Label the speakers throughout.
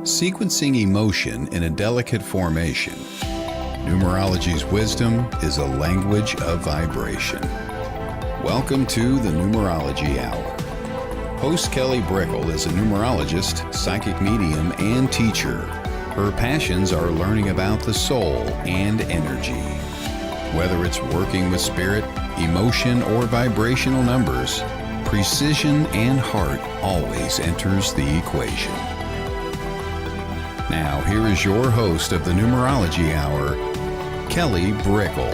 Speaker 1: Sequencing emotion in a delicate formation. Numerology's wisdom is a language of vibration. Welcome to the Numerology Hour. Host Kelly Brickel is a numerologist, psychic medium, and teacher. Her passions are learning about the soul and energy. Whether it's working with spirit, emotion, or vibrational numbers, precision and heart always enters the equation. Now, here is your host of the Numerology Hour, Kelly Brickel.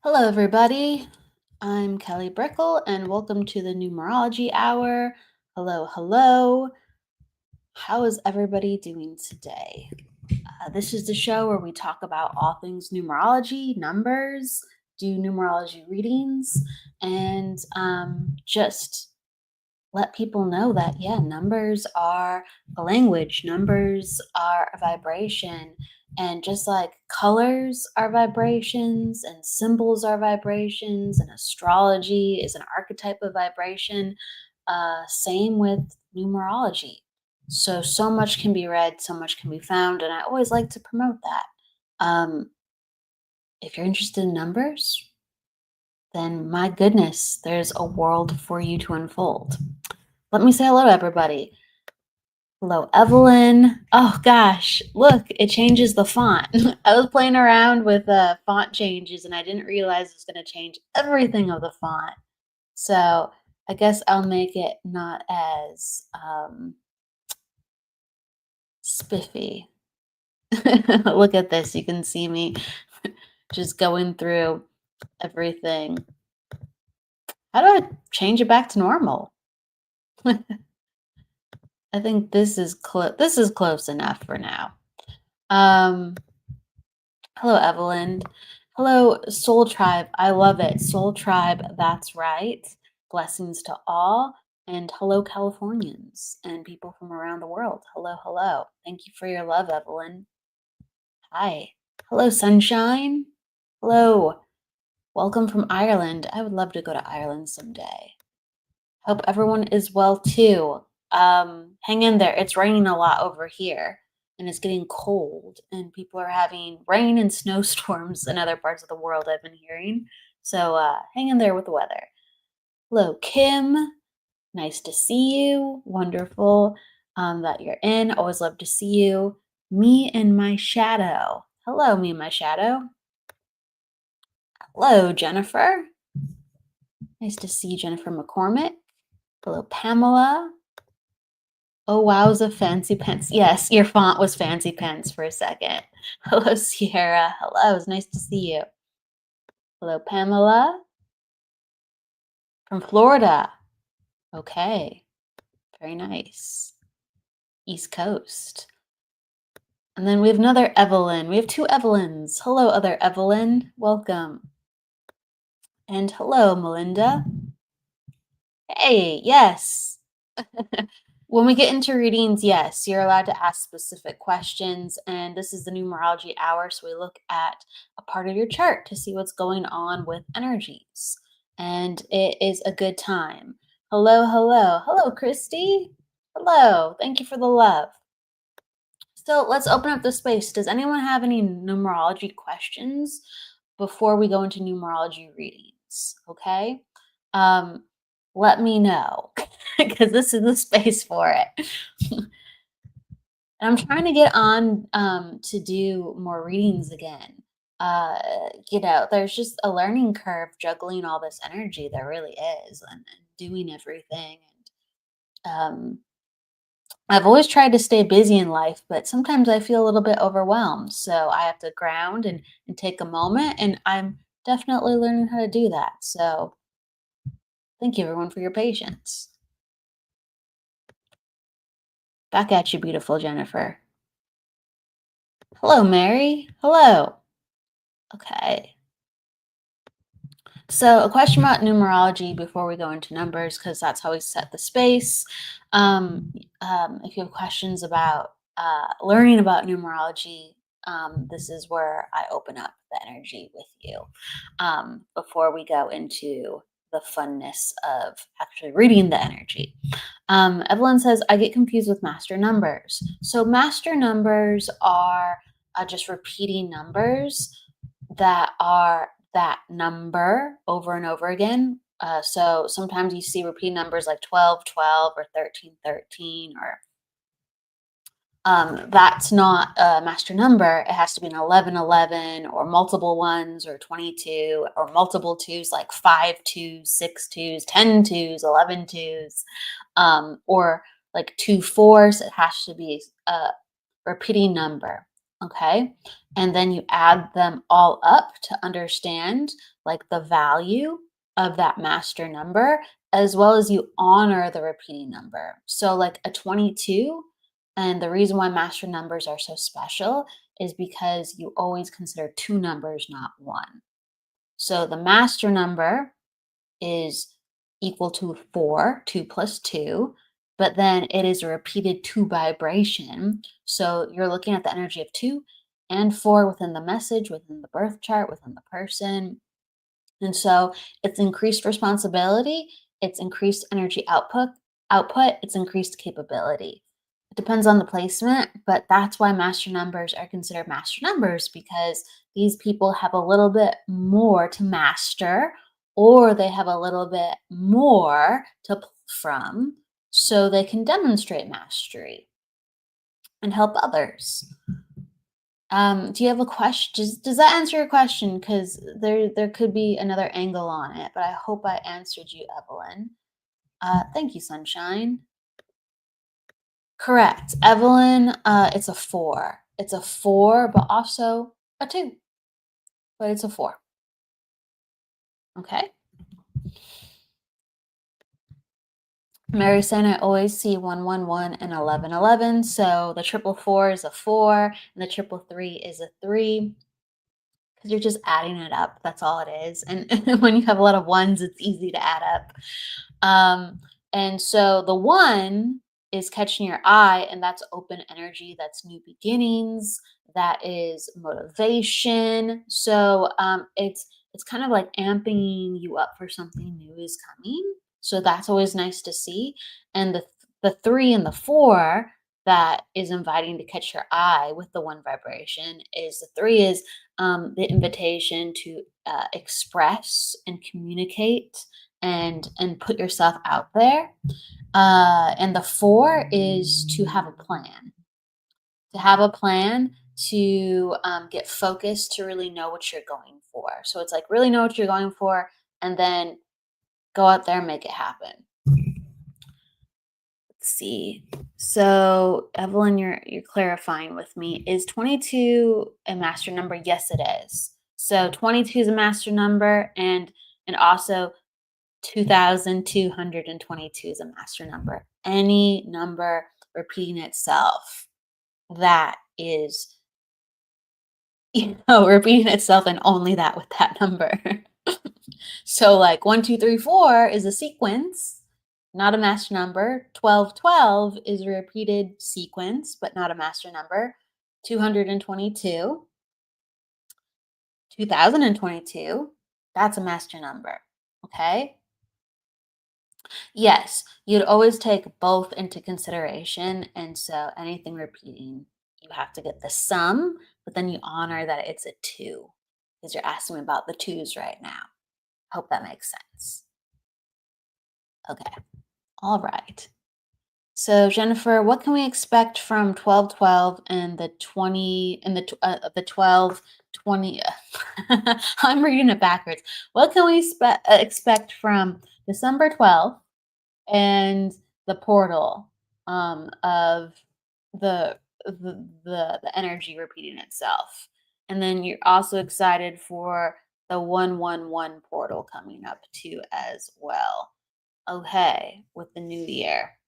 Speaker 2: Hello, everybody. I'm Kelly Brickel, and welcome to the Numerology Hour. Hello, hello. How is everybody doing today? This is the show where we talk about all things numerology, numbers, do numerology readings, and just let people know that, numbers are a language, numbers are a vibration, and just like colors are vibrations and symbols are vibrations and astrology is an archetype of vibration, same with numerology. So much can be read, so much can be found, and I always like to promote that. If you're interested in numbers, then my goodness, there's a world for you to unfold. Let me say hello to everybody. Hello, Evelyn. Oh gosh, look, it changes the font. I was playing around with font changes and I didn't realize it was going to change everything of the font. So I guess I'll make it not as spiffy. Look at this. You can see me just going through everything. How do I change it back to normal? I think this is close enough for now. Hello, Evelyn. Hello, Soul Tribe. I love it. Soul Tribe, that's right. Blessings to all. And hello, Californians and people from around the world. Hello, hello. Thank you for your love, Evelyn. Hi. Hello, Sunshine. Hello. Welcome from Ireland. I would love to go to Ireland someday. Hope everyone is well too. Hang in there. It's raining a lot over here and it's getting cold and people are having rain and snowstorms in other parts of the world, I've been hearing. So hang in there with the weather. Hello, Kim. Nice to see you. Wonderful that you're in. Always love to see you. Me and my shadow. Hello, me and my shadow. Hello, Jennifer. Nice to see you, Jennifer McCormick. Hello, Pamela. Oh, wowza, fancy pants. Yes, your font was fancy pants for a second. Hello, Sierra. Hello, it's nice to see you. Hello, Pamela. From Florida. Okay, very nice. East Coast. And then we have another Evelyn. We have two Evelyns. Hello, other Evelyn. Welcome. And hello, Melinda. Hey, yes. When we get into readings, yes, you're allowed to ask specific questions. And this is the Numerology Hour. So we look at a part of your chart to see what's going on with energies. And it is a good time. Hello, hello. Hello, Christy. Hello. Thank you for the love. So let's open up the space. Does anyone have any numerology questions before we go into numerology readings? Okay. Let me know because this is the space for it. And I'm trying to get on to do more readings again. There's just a learning curve juggling all this energy. There really is, and doing everything. And I've always tried to stay busy in life, but sometimes I feel a little bit overwhelmed. So I have to ground and take a moment, and I'm definitely learning how to do that. So thank you, everyone, for your patience. Back at you, beautiful Jennifer. Hello, Mary. Hello. Okay. So a question about numerology before we go into numbers, because that's how we set the space. If you have questions about learning about numerology, this is where I open up the energy with you before we go into the funness of actually reading the energy. Evelyn says, I get confused with master numbers. So, master numbers are just repeating numbers that are that number over and over again. So, sometimes you see repeat numbers like 12, 12, or 13, 13, or that's not a master number. It has to be an 11, 11, or multiple ones, or 22, or multiple twos, like 5 twos, 6 twos, 10 twos, 11 twos, or like 2 fours. It has to be a repeating number. Okay. And then you add them all up to understand like the value of that master number, as well as you honor the repeating number. So, like a 22, and the reason why master numbers are so special is because you always consider two numbers, not one. So, the master number is equal to 4, 2 plus 2, but then it is a repeated 2 vibration. So you're looking at the energy of 2 and 4 within the message, within the birth chart, within the person. And so it's increased responsibility, it's increased energy output, it's increased capability. It depends on the placement, but that's why master numbers are considered master numbers, because these people have a little bit more to master, or they have a little bit more to pull from, so they can demonstrate mastery and help others. Do you have a question? Does that answer your question? Because there could be another angle on it, but I hope I answered you, Evelyn. Thank you, Sunshine. Correct. Evelyn, it's a 4. It's a 4, but also a 2. But it's a 4. Okay. Mary saying I always see 111 and 1111. So the triple 4 is a 4, and the triple 3 is a 3. Because you're just adding it up. That's all it is. And when you have a lot of ones, it's easy to add up. And so the 1 is catching your eye, and that's open energy, that's new beginnings, that is motivation. So it's kind of like amping you up for something new is coming. So that's always nice to see. And the 3 and the 4 that is inviting to catch your eye with the 1 vibration is the 3 is the invitation to express and communicate and put yourself out there. And the 4 is to have a plan. To have a plan, to get focused, to really know what you're going for. So it's like really know what you're going for, and then go out there and make it happen. Let's see. So Evelyn, you're clarifying with me. Is 22 a master number? Yes, it is. So 22 is a master number, and also 2,222 is a master number. Any number repeating itself that is, repeating itself, and only that with that number. So like 1, 2, 3, 4 is a sequence, not a master number. 12, 12 is a repeated sequence, but not a master number. 222, 2022, that's a master number. Okay. Yes, you'd always take both into consideration. And so anything repeating, you have to get the sum, but then you honor that it's a 2, because you're asking me about the 2s right now. Hope that makes sense. Okay. All right. So Jennifer, what can we expect from 1212 and the 20 and the 12 20? I'm reading it backwards. What can we expect from December 12th and the portal of the energy repeating itself? And then you're also excited for the 111 portal coming up too as well. Okay, with the new year.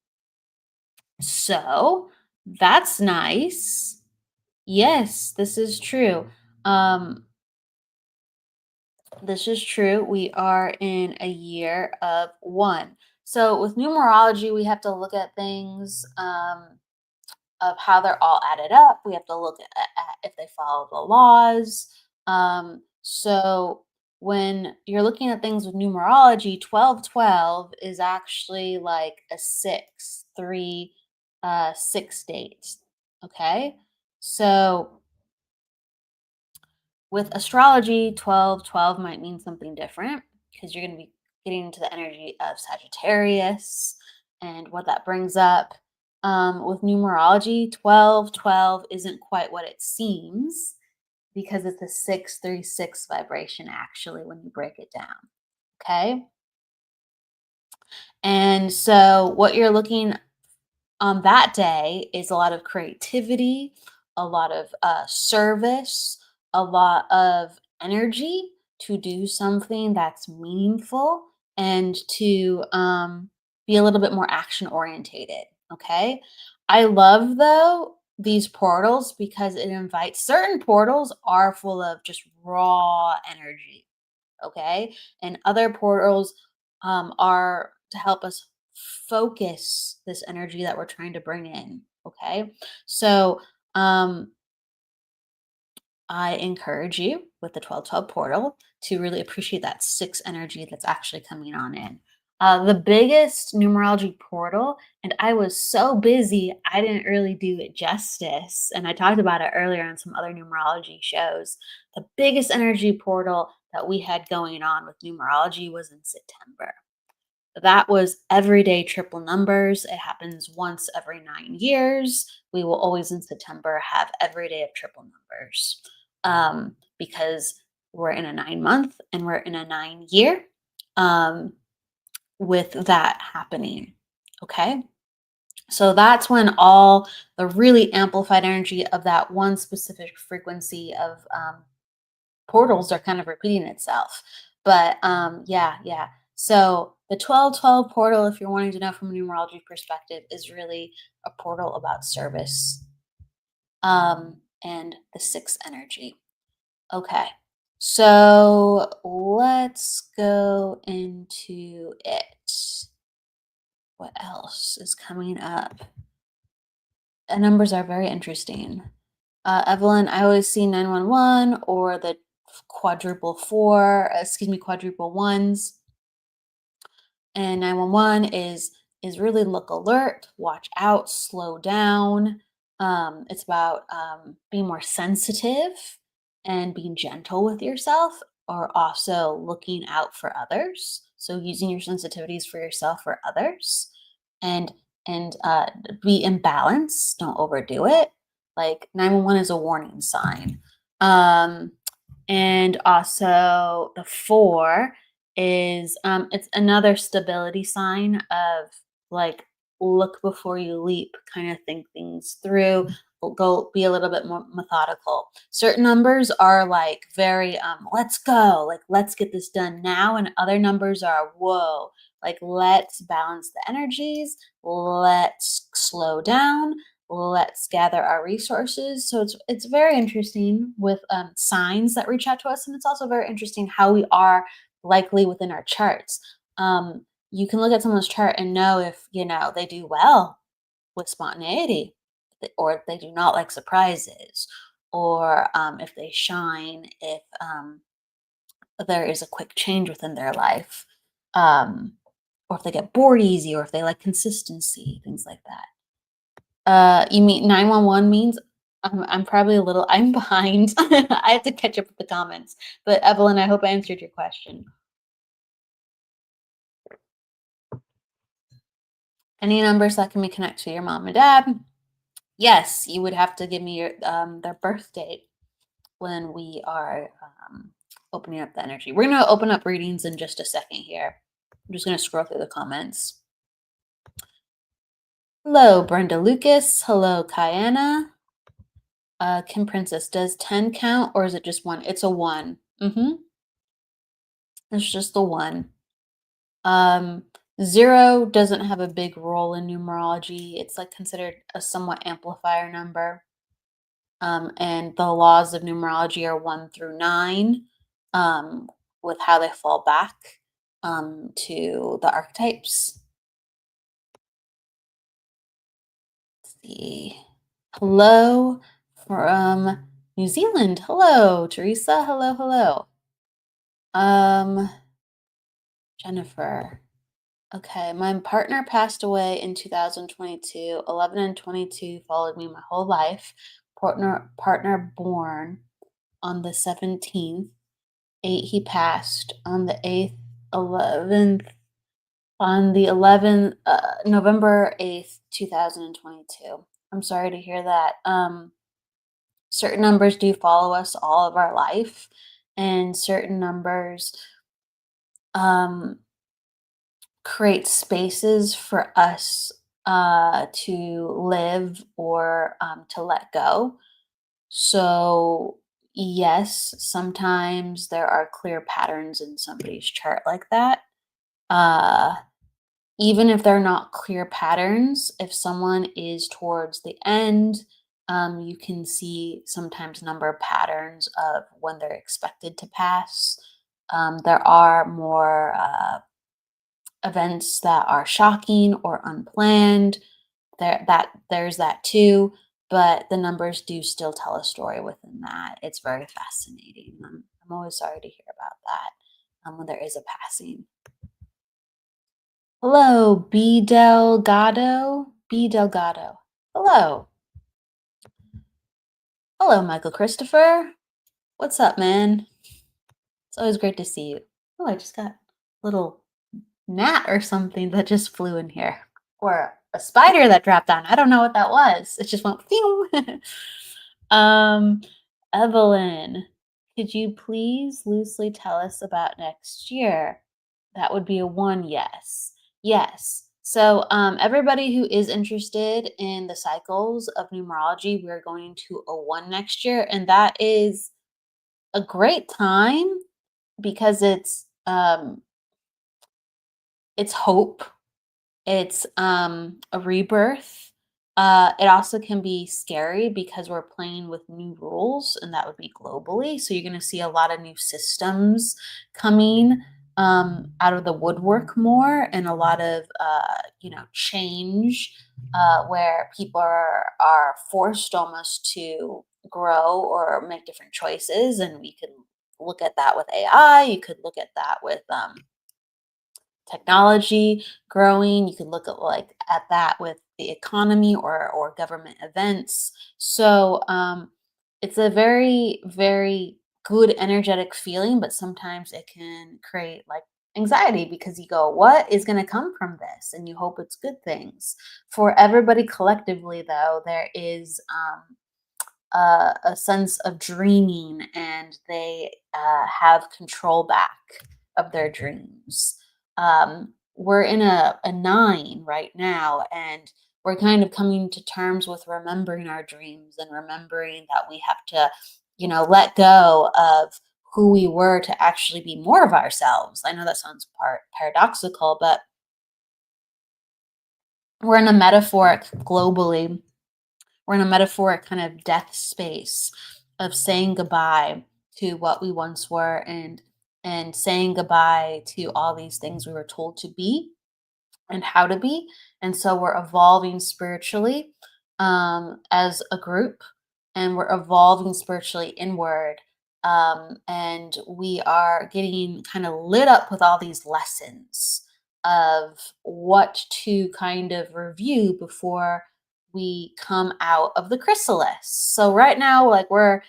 Speaker 2: So that's nice. Yes, this is true. This is true. We are in a year of 1. So with numerology, we have to look at things of how they're all added up. We have to look at if they follow the laws. So when you're looking at things with numerology, 1212 is actually like a 6 date. Okay. So with astrology, 1212 might mean something different because you're going to be getting into the energy of Sagittarius and what that brings up. With numerology, 1212 isn't quite what it seems because it's a 636 vibration, actually, when you break it down. Okay. And so, what you're looking on that day is a lot of creativity, a lot of service, a lot of energy to do something that's meaningful and to be a little bit more action orientated. Okay. I love, though, these portals because it invites certain portals are full of just raw energy. Okay. And other portals are to help us focus this energy that we're trying to bring in. Okay. So I encourage you with the 1212 portal to really appreciate that six energy that's actually coming on in. The biggest numerology portal, and I was so busy, I didn't really do it justice. And I talked about it earlier on some other numerology shows. The biggest energy portal that we had going on with numerology was in September. That was everyday triple numbers. It happens once every 9 years. We will always in September have every day of triple numbers because we're in a 9 month and we're in a 9 year with that happening. Okay. So that's when all the really amplified energy of that one specific frequency of portals are kind of repeating itself. But yeah, yeah. So the 1212 portal, if you're wanting to know from a numerology perspective, is really a portal about service and the sixth energy. Okay. So let's go into it. What else is coming up? The numbers are very interesting. Evelyn, I always see 911 or the quadruple ones. And 911 is really look alert, watch out, slow down. It's about being more sensitive and being gentle with yourself, or also looking out for others. So using your sensitivities for yourself or others, and and be in balance. Don't overdo it. Like 911 is a warning sign. Um, and also the four is it's another stability sign of like look before you leap, kind of think things through, go be a little bit more methodical. Certain numbers are like very let's go, like let's get this done now, and other numbers are whoa, like let's balance the energies, let's slow down, let's gather our resources. So it's very interesting with signs that reach out to us, and it's also very interesting how we are likely within our charts. You can look at someone's chart and know if they do well with spontaneity, or if they do not like surprises, or if they shine if there is a quick change within their life, or if they get bored easy, or if they like consistency, things like that. You mean 911 means I'm probably a little I'm behind. I have to catch up with the comments. But Evelyn, I hope I answered your question. Any numbers that can be connected to your mom and dad? Yes, you would have to give me their birth date when we are opening up the energy. We're going to open up readings in just a second here. I'm just going to scroll through the comments. Hello, Brenda Lucas. Hello, Kayana. Kim Princess, does 10 count or is it just one? It's a one. It's just the one. Um, 0 doesn't have a big role in numerology. It's like considered a somewhat amplifier number. And the laws of numerology are 1 through 9, with how they fall back to the archetypes. Let's see. Hello from New Zealand. Hello, Teresa. Hello, hello. Um, Jennifer. Okay, my partner passed away in 2022. 11 and 22 followed me my whole life. Partner born on the 17th. 8 he passed on the 8th, 11th on the 11th November 8th, 2022. I'm sorry to hear that. Certain numbers do follow us all of our life, and certain numbers um create spaces for us to live or to let go. So, yes, sometimes there are clear patterns in somebody's chart like that. Uh, Even if they're not clear patterns, if someone is towards the end, you can see sometimes number patterns of when they're expected to pass. There are more events that are shocking or unplanned. There's that too, but the numbers do still tell a story within that. It's very fascinating. I'm always sorry to hear about that when there is a passing. Hello, B Delgado. B Delgado. Hello. Hello, Michael Christopher. What's up, man? It's always great to see you. Oh, I just got a little gnat or something that just flew in here. Or a spider that dropped down. I don't know what that was. It just went phew. um, Evelyn, could you please loosely tell us about next year? That would be a one, yes. Yes. So, everybody who is interested in the cycles of numerology, we're going to a one next year, and that is a great time because it's hope. It's a rebirth. It also can be scary because we're playing with new rules, and that would be globally. So you're going to see a lot of new systems coming out of the woodwork more, and a lot of change where people are forced almost to grow or make different choices. And we can look at that with AI. You could look at that with technology growing. You could look at that with the economy or government events. So it's a very, very good energetic feeling, but sometimes it can create like anxiety because you go, what is going to come from this? And you hope it's good things. For everybody collectively, though, there is a sense of dreaming, and they have control back of their dreams. We're in a nine right now, and we're kind of coming to terms with remembering our dreams and remembering that we have to, let go of who we were to actually be more of ourselves. I know that sounds paradoxical, but we're in a metaphoric globally, we're in a metaphoric kind of death space of saying goodbye to what we once were, and saying goodbye to all these things we were told to be and how to be. And so we're evolving spiritually as a group, and we're evolving spiritually inward. And we are getting kind of lit up with all these lessons of what to kind of review before we come out of the chrysalis. So right now, like we're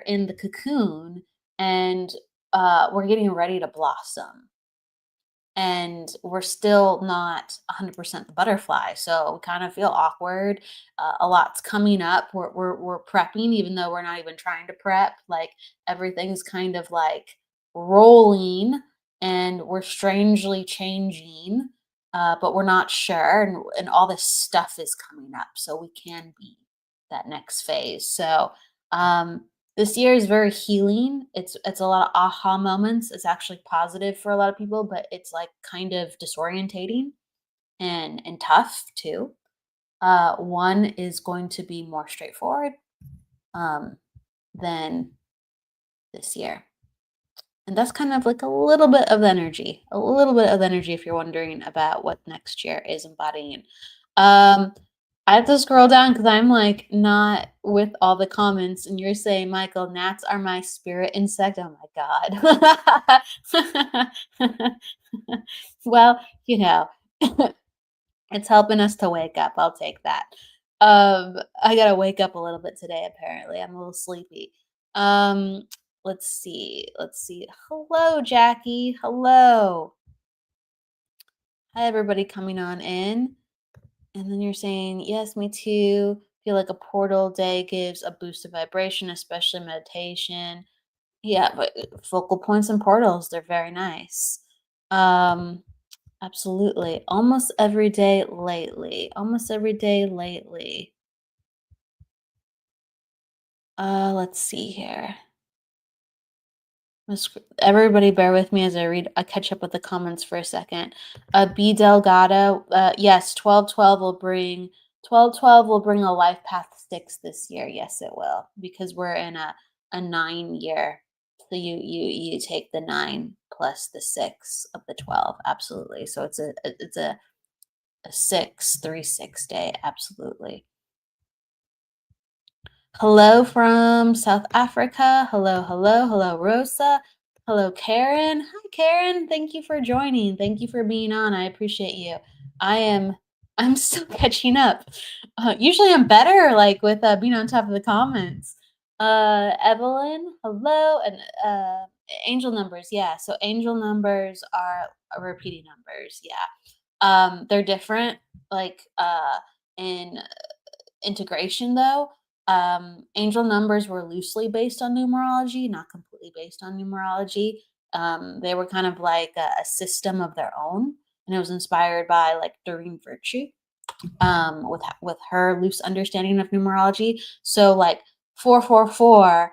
Speaker 2: in the cocoon, and we're getting ready to blossom, and we're still not 100% the butterfly. So we kind of feel awkward. A lot's coming up. We're prepping, even though we're not even trying to prep. Like everything's kind of like rolling, and we're strangely changing, but we're not sure. And all this stuff is coming up. So we can be that next phase. So, this year is very healing. It's a lot of aha moments. It's actually positive for a lot of people, but it's like kind of disorientating and tough too. One is going to be more straightforward um, than this year. And that's kind of like a little bit of energy, a little bit of energy if you're wondering about what next year is embodying. I have to scroll down because I'm like not with all the comments, and you're saying, Michael, gnats are my spirit insect. Oh my God. Well, it's helping us to wake up. I'll take that. I gotta wake up a little bit today, apparently. I'm a little sleepy. Um, let's see. Let's see. Hello, Jackie. Hello. Hi, everybody coming on in. And then you're saying, yes, me too. Feel like a portal day gives a boost of vibration, especially meditation. Yeah, but focal points and portals, they're very nice. Um, absolutely. Almost every day lately. Almost every day lately. Let's see here. Everybody bear with me as I catch up with the comments for a second. B Delgado, yes, 1212 will bring a life path 6 this year. Yes, it will, because we're in a 9 year. So you take the 9 plus the 6 of the 12. Absolutely. So it's a 6 3 6 day. Absolutely. Hello from South Africa. Hello, hello, hello, Rosa. Hello, Karen. Hi, Karen. Thank you for joining. Thank you for being on. I appreciate you. I'm still catching up. Usually I'm better, like with being on top of the comments. Evelyn, hello, and angel numbers. Yeah, so angel numbers are repeating numbers. Yeah, they're different. Like in integration though, angel numbers were loosely based on numerology, not completely based on numerology. They were kind of like a system of their own, and it was inspired by like Doreen Virtue, with her loose understanding of numerology. So like 444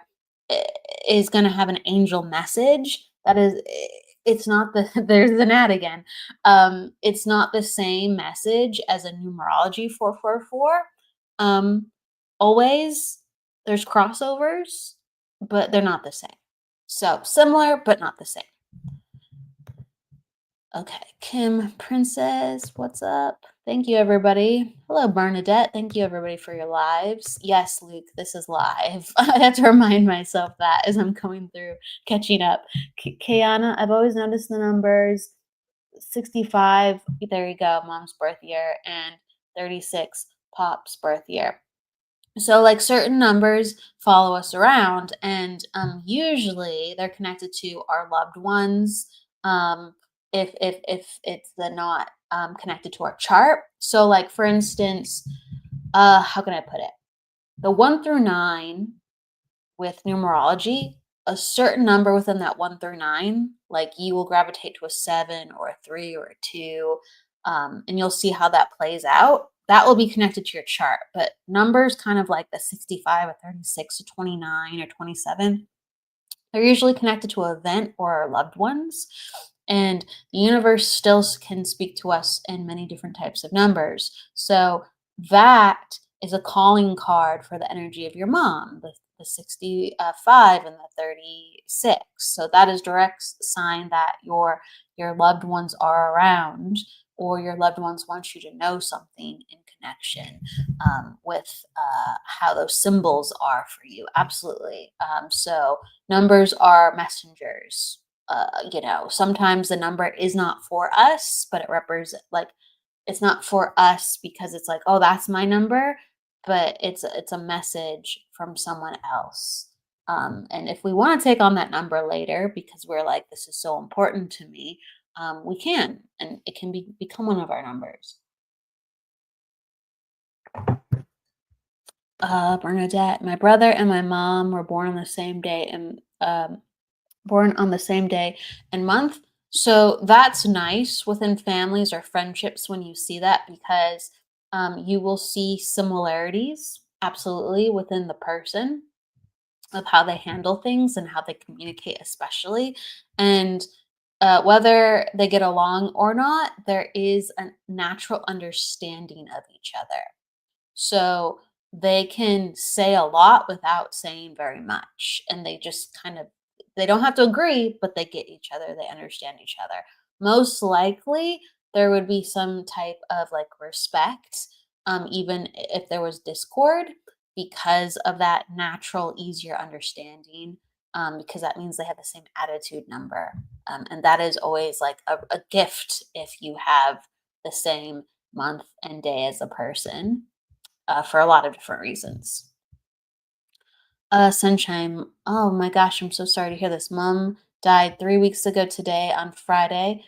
Speaker 2: is going to have an angel message that is, it's not the there's the gnat again. It's not the same message as a numerology 444. um Always there's crossovers, but they're not the same. So similar but not the same. Okay, Kim Princess, what's up? Thank you, everybody. Hello, Bernadette. Thank you, everybody, for your lives. Yes, Luke, this is live. I have to remind myself that as I'm going through, catching up. Kiana, I've always noticed the numbers 65, there you go, mom's birth year, and 36, pop's birth year. So, like certain numbers follow us around, and usually they're connected to our loved ones. If it's the not connected to our chart. So, like for instance, how can I put it? The 1 through 9 with numerology, a certain number within that 1 through 9, like you will gravitate to a 7 or a 3 or a 2, and you'll see how that plays out. That will be connected to your chart. But numbers kind of like the 65 or 36 or 29 or 27, they're usually connected to an event or our loved ones. And the universe still can speak to us in many different types of numbers. So that is a calling card for the energy of your mom, the 65 and the 36. So that is direct sign that your loved ones are around, or your loved ones want you to know something in connection with how those symbols are for you. Absolutely. So numbers are messengers. Sometimes the number is not for us, but it represents, like, it's not for us because it's like, oh, that's my number, but it's a message from someone else. And if we want to take on that number later because we're like, this is so important to me, we can, and it can become one of our numbers. Bernadette, my brother and my mom were born on the same day, and month. So that's nice within families or friendships when you see that, because you will see similarities absolutely within the person of how they handle things and how they communicate, especially. And whether they get along or not, there is a natural understanding of each other. So they can say a lot without saying very much. And they just kind of, they don't have to agree, but they get each other. They understand each other. Most likely, there would be some type of like respect, even if there was discord. because of that natural, easier understanding. Because that means they have the same attitude number. And that is always like a gift if you have the same month and day as a person for a lot of different reasons. Sunshine. Oh my gosh, I'm so sorry to hear this. Mom died 3 weeks ago today on Friday.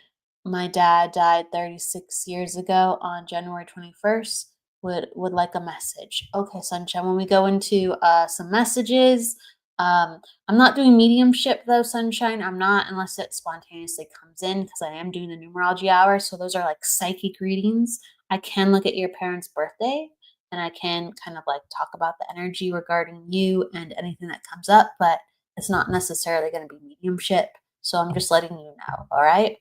Speaker 2: My dad died 36 years ago on January 21st. Would like a message. Okay, Sunshine. When we go into some messages, I'm not doing mediumship though, Sunshine. I'm not unless it spontaneously comes in because I am doing the numerology hour. So those are like psychic readings. I can look at your parents' birthday and I can kind of like talk about the energy regarding you and anything that comes up, but it's not necessarily going to be mediumship. So I'm just letting you know. All right.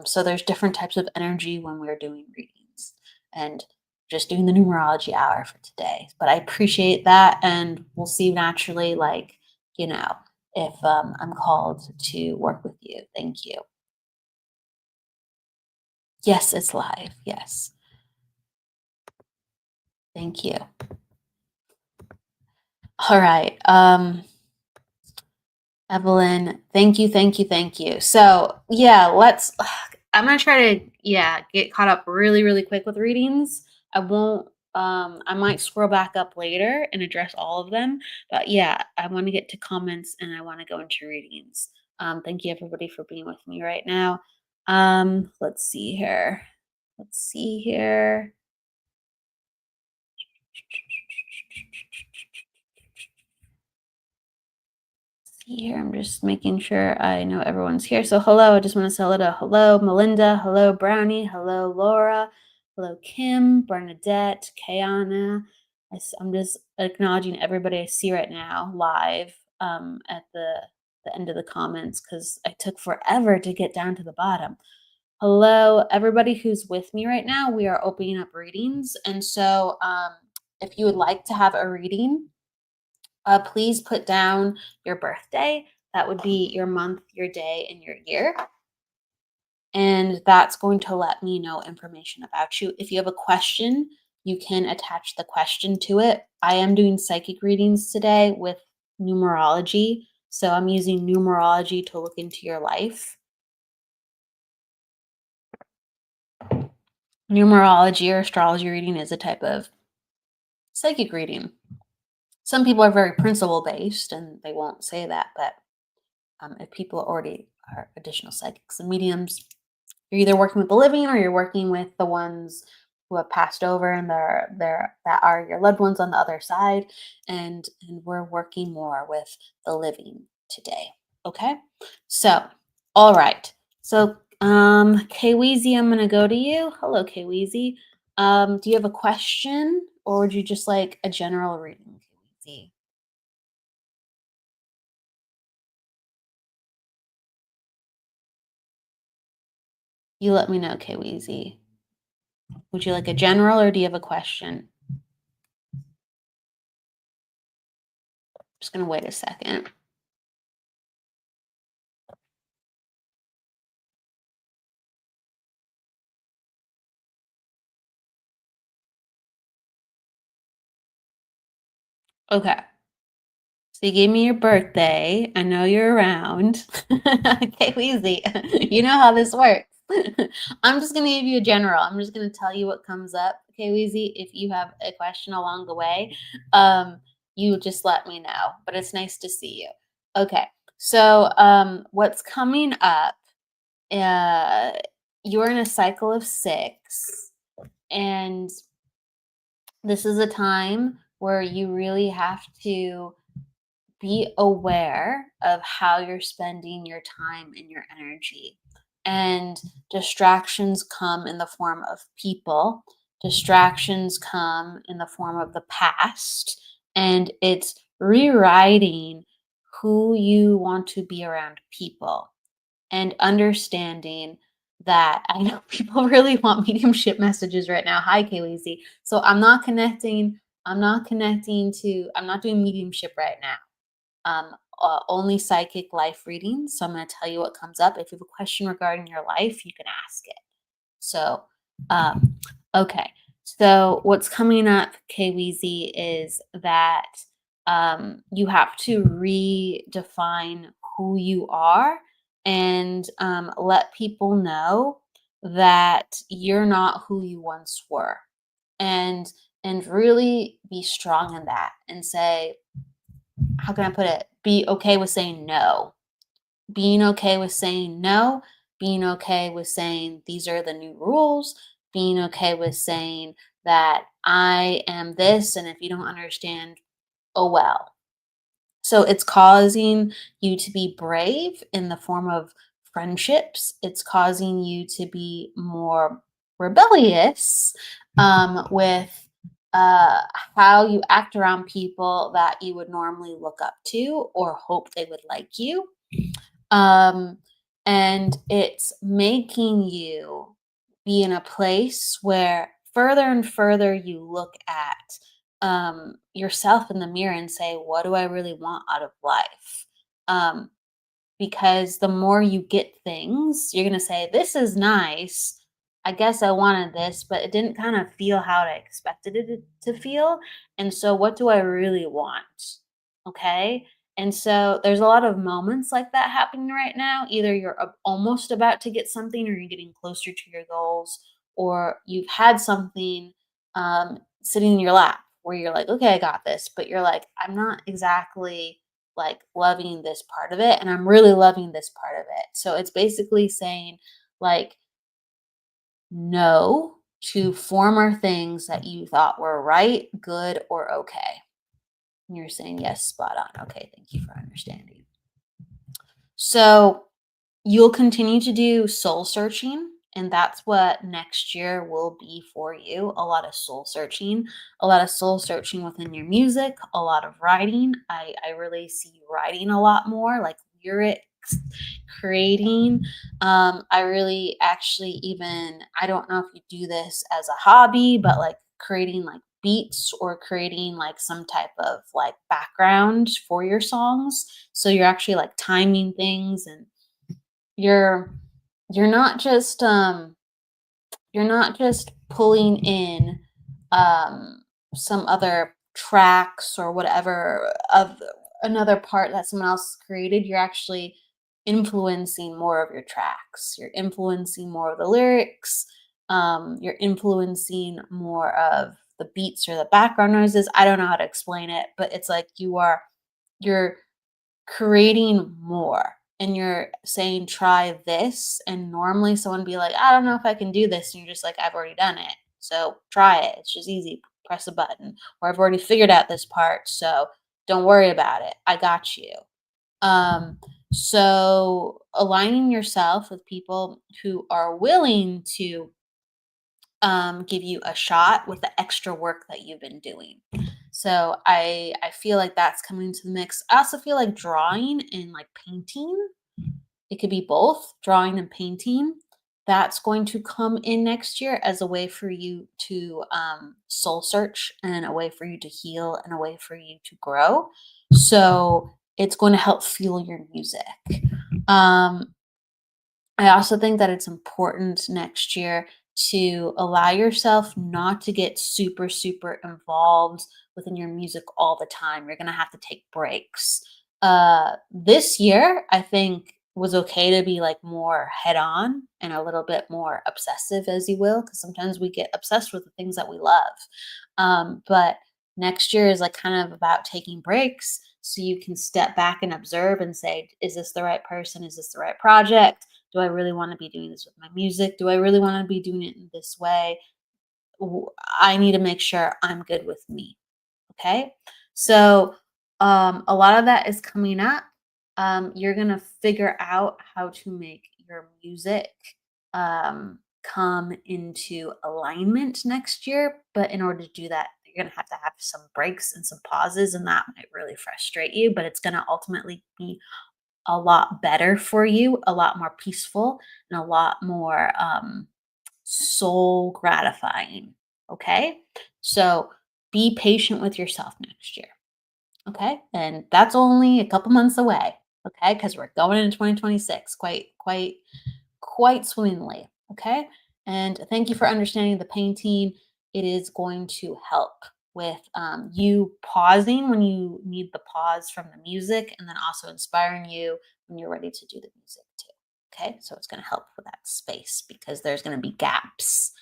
Speaker 2: So there's different types of energy when we're doing readings and just doing the numerology hour for today. But I appreciate that. And we'll see naturally, like, you know, if I'm called to work with you. Thank you. Yes, it's live. Yes. Thank you. All right. Evelyn, thank you, thank you, thank you. So yeah, I'm gonna try to get caught up really, really quick with readings. I won't. I might scroll back up later and address all of them. But yeah, I want to get to comments and I want to go into readings. Thank you everybody for being with me right now. Let's see here. Let's see here. Here. I'm just making sure I know everyone's here. So hello, I just want to say hello, Melinda, hello, Brownie, hello, Laura, hello, Kim, Bernadette, Kayana. I'm just acknowledging everybody I see right now live at the end of the comments because I took forever to get down to the bottom. Hello, everybody who's with me right now. We are opening up readings. And so if you would like to have a reading, please put down your birthday. That would be your month, your day, and your year. And that's going to let me know information about you. If you have a question, you can attach the question to it. I am doing psychic readings today with numerology. So I'm using numerology to look into your life. Numerology or astrology reading is a type of psychic reading. Some people are very principle based and they won't say that, but if people already are additional psychics and mediums, you're either working with the living or you're working with the ones who have passed over and they're that are your loved ones on the other side. And we're working more with the living today. Okay. So, all right. So, Kweezy, I'm gonna go to you. Hello, Kweezy. Do you have a question or would you just like a general reading, Kweezy? You let me know, Kweezy. Would you like a general or do you have a question? Just gonna wait a second. Okay. So you gave me your birthday. I know you're around. Okay, easy. You know how this works. I'm just gonna give you a general. I'm just gonna tell you what comes up. Okay, Weezy. If you have a question along the way, you just let me know. But it's nice to see you. Okay. So what's coming up? Uh, you're in a cycle of 6, and this is a time where you really have to be aware of how you're spending your time and your energy. And distractions come in the form of people, distractions come in the form of the past, and it's rewriting who you want to be around people and understanding that I know people really want mediumship messages right now. Hi, Kayleezy. So I'm not connecting to, I'm not doing mediumship right now. Only psychic life readings. So I'm going to tell you what comes up. If you have a question regarding your life, you can ask it. So, okay. So what's coming up, KWZ, is that you have to redefine who you are and let people know that you're not who you once were, and really be strong in that and say, how can I put it? Be okay with saying no. Being okay with saying no, being okay with saying these are the new rules, being okay with saying that I am this, and if you don't understand, oh well. So it's causing you to be brave in the form of friendships. It's causing you to be more rebellious with uh, how you act around people that you would normally look up to or hope they would like you. Um, and it's making you be in a place where further and further you look at yourself in the mirror and say, what do I really want out of life? Um, because the more you get things, you're going to say, this is nice. I guess I wanted this, but it didn't kind of feel how I expected it to feel. And so, what do I really want? Okay. And so, there's a lot of moments like that happening right now. Either you're almost about to get something, or you're getting closer to your goals, or you've had something sitting in your lap where you're like, okay, I got this. But you're like, I'm not exactly like loving this part of it, and I'm really loving this part of it. So it's basically saying like no to former things that you thought were right, good, or okay. And you're saying yes, spot on. Okay, thank you for understanding. So you'll continue to do soul searching, and that's what next year will be for you. A lot of soul searching, a lot of soul searching within your music, a lot of writing. I really see you writing a lot more, like lyrics, creating. I really actually even, I don't know if you do this as a hobby, but like creating like beats or creating like some type of like background for your songs. So you're actually like timing things, and you're you're not just pulling in um some other tracks or whatever of another part that someone else created. You're actually influencing more of your tracks. You're influencing more of the lyrics. You're influencing more of the beats or the background noises. I don't know how to explain it, but it's like you're creating more, and you're saying try this, and normally someone be like, I don't know if I can do this, and you're just like, I've already done it, so try it, it's just easy, press a button, or I've already figured out this part, so don't worry about it, I got you. um so aligning yourself with people who are willing to give you a shot with the extra work that you've been doing. So I feel like that's coming into the mix. I also feel like drawing and like painting, it could be both drawing and painting. That's going to come in next year as a way for you to soul search, and a way for you to heal, and a way for you to grow. So it's going to help fuel your music. Um, I also think that it's important next year to allow yourself not to get super, super involved within your music all the time. You're going to have to take breaks. This year, I think, was okay to be like more head on and a little bit more obsessive, as you will, because sometimes we get obsessed with the things that we love. But next year is like kind of about taking breaks so you can step back and observe and say, is this the right person? Is this the right project? Do I really want to be doing this with my music? Do I really want to be doing it in this way? I need to make sure I'm good with me. Okay. So a lot of that is coming up. You're going to figure out how to make your music come into alignment next year. But in order to do that, you're going to have some breaks and some pauses, and that might really frustrate you, but it's going to ultimately be a lot better for you, a lot more peaceful, and a lot more soul gratifying. Okay. So be patient with yourself next year. Okay. And that's only a couple months away. Okay. Because we're going into 2026 quite swimmingly. Okay. And thank you for understanding the painting. it is going to help with you pausing when you need the pause from the music, and then also inspiring you when you're ready to do the music too. Okay, so it's going to help with that space because there's going to be gaps.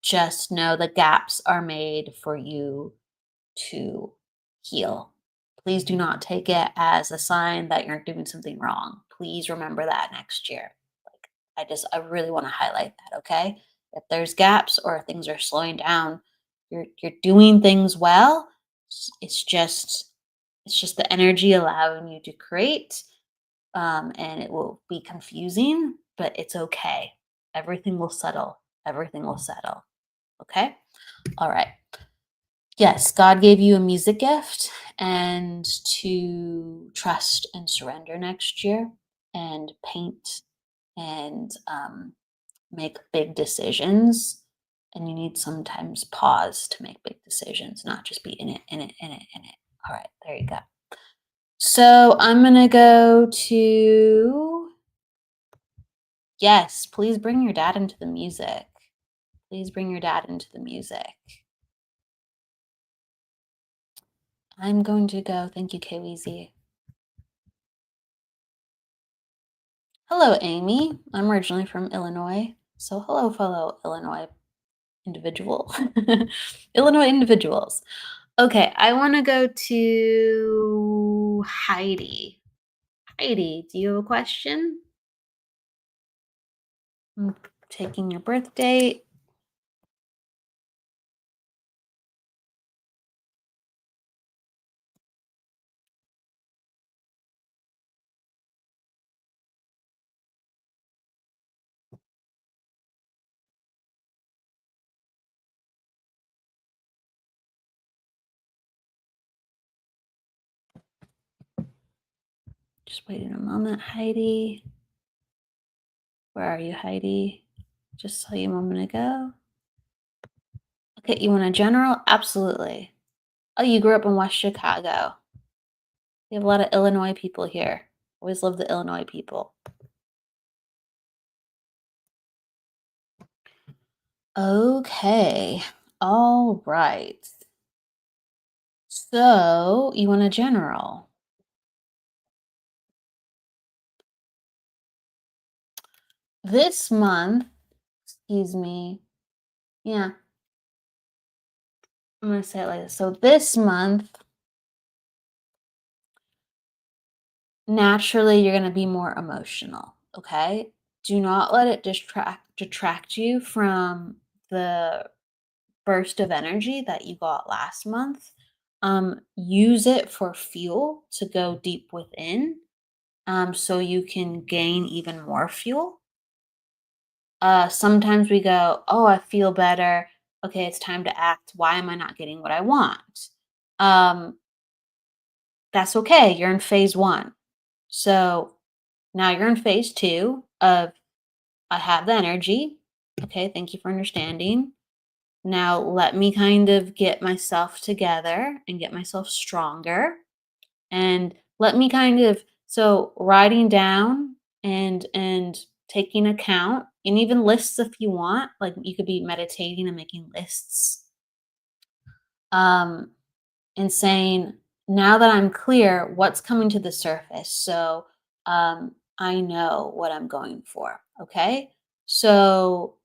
Speaker 2: Just know the gaps are made for you to heal. Please do not take it as a sign that you're doing something wrong. Please remember that next year. Like I really want to highlight that, okay? If there's gaps or things are slowing down, you're doing things well. It's just the energy allowing you to create, and it will be confusing, but it's okay. Everything will settle. Everything will settle. Okay? All right. Yes, God gave you a music gift and to trust and surrender next year and paint and make big decisions. And you need sometimes pause to make big decisions, not just be in it, in it, in it, in it. All right, there you go. So I'm going to go to, yes, please bring your dad into the music. Please bring your dad into the music. I'm going to go. Thank you, KWZ. Hello, Amy. I'm originally from Illinois. So, hello, fellow Illinois individual. Illinois individuals. Okay, I want to go to Heidi. Heidi, do you have a question? I'm taking your birth date. Just waiting a moment, Heidi. Where are you, Heidi? Just saw you a moment ago. Okay, you want a general? Absolutely. Oh, you grew up in West Chicago. We have a lot of Illinois people here. Always love the Illinois people. Okay. All right. So you want a general? This month, excuse me. Yeah, I'm gonna say it like this. So this month, naturally, you're gonna be more emotional. Okay. Do not let it detract you from the burst of energy that you got last month. Use it for fuel to go deep within, so you can gain even more fuel. Sometimes we go, oh, I feel better. Okay, it's time to act. Why am I not getting what I want? Um, that's okay. You're in phase one. So now you're in phase two of I have the energy. Okay, thank you for understanding. Now let me kind of get myself together and get myself stronger. And let me kind of, so writing down and taking account, and even lists if you want, like you could be meditating and making lists, um and saying, now that I'm clear, what's coming to the surface, so I know what I'm going for. Okay, so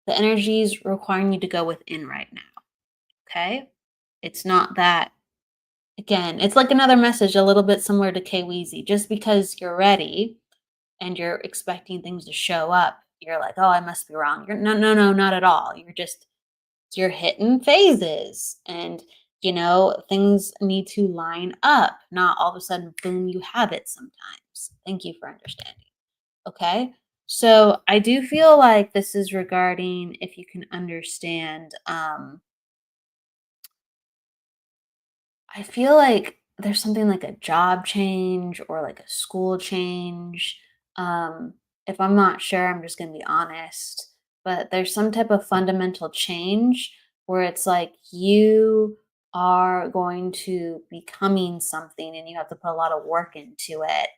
Speaker 2: the energy is requiring you to go within right now. Okay, it's not that. Again, it's like another message a little bit similar to K-Weezy. Just because you're ready and you're expecting things to show up, you're like, "Oh, I must be wrong." You're no, no, no, not at all. You're hitting phases, and things need to line up. Not all of a sudden, boom, you have it sometimes. Thank you for understanding. Okay? So, I do feel like this is regarding if you can understand, I feel like there's something like a job change or like a school change. Um, if I'm not sure, I'm just going to be honest. But there's some type of fundamental change where it's like you are going to becoming something and you have to put a lot of work into it.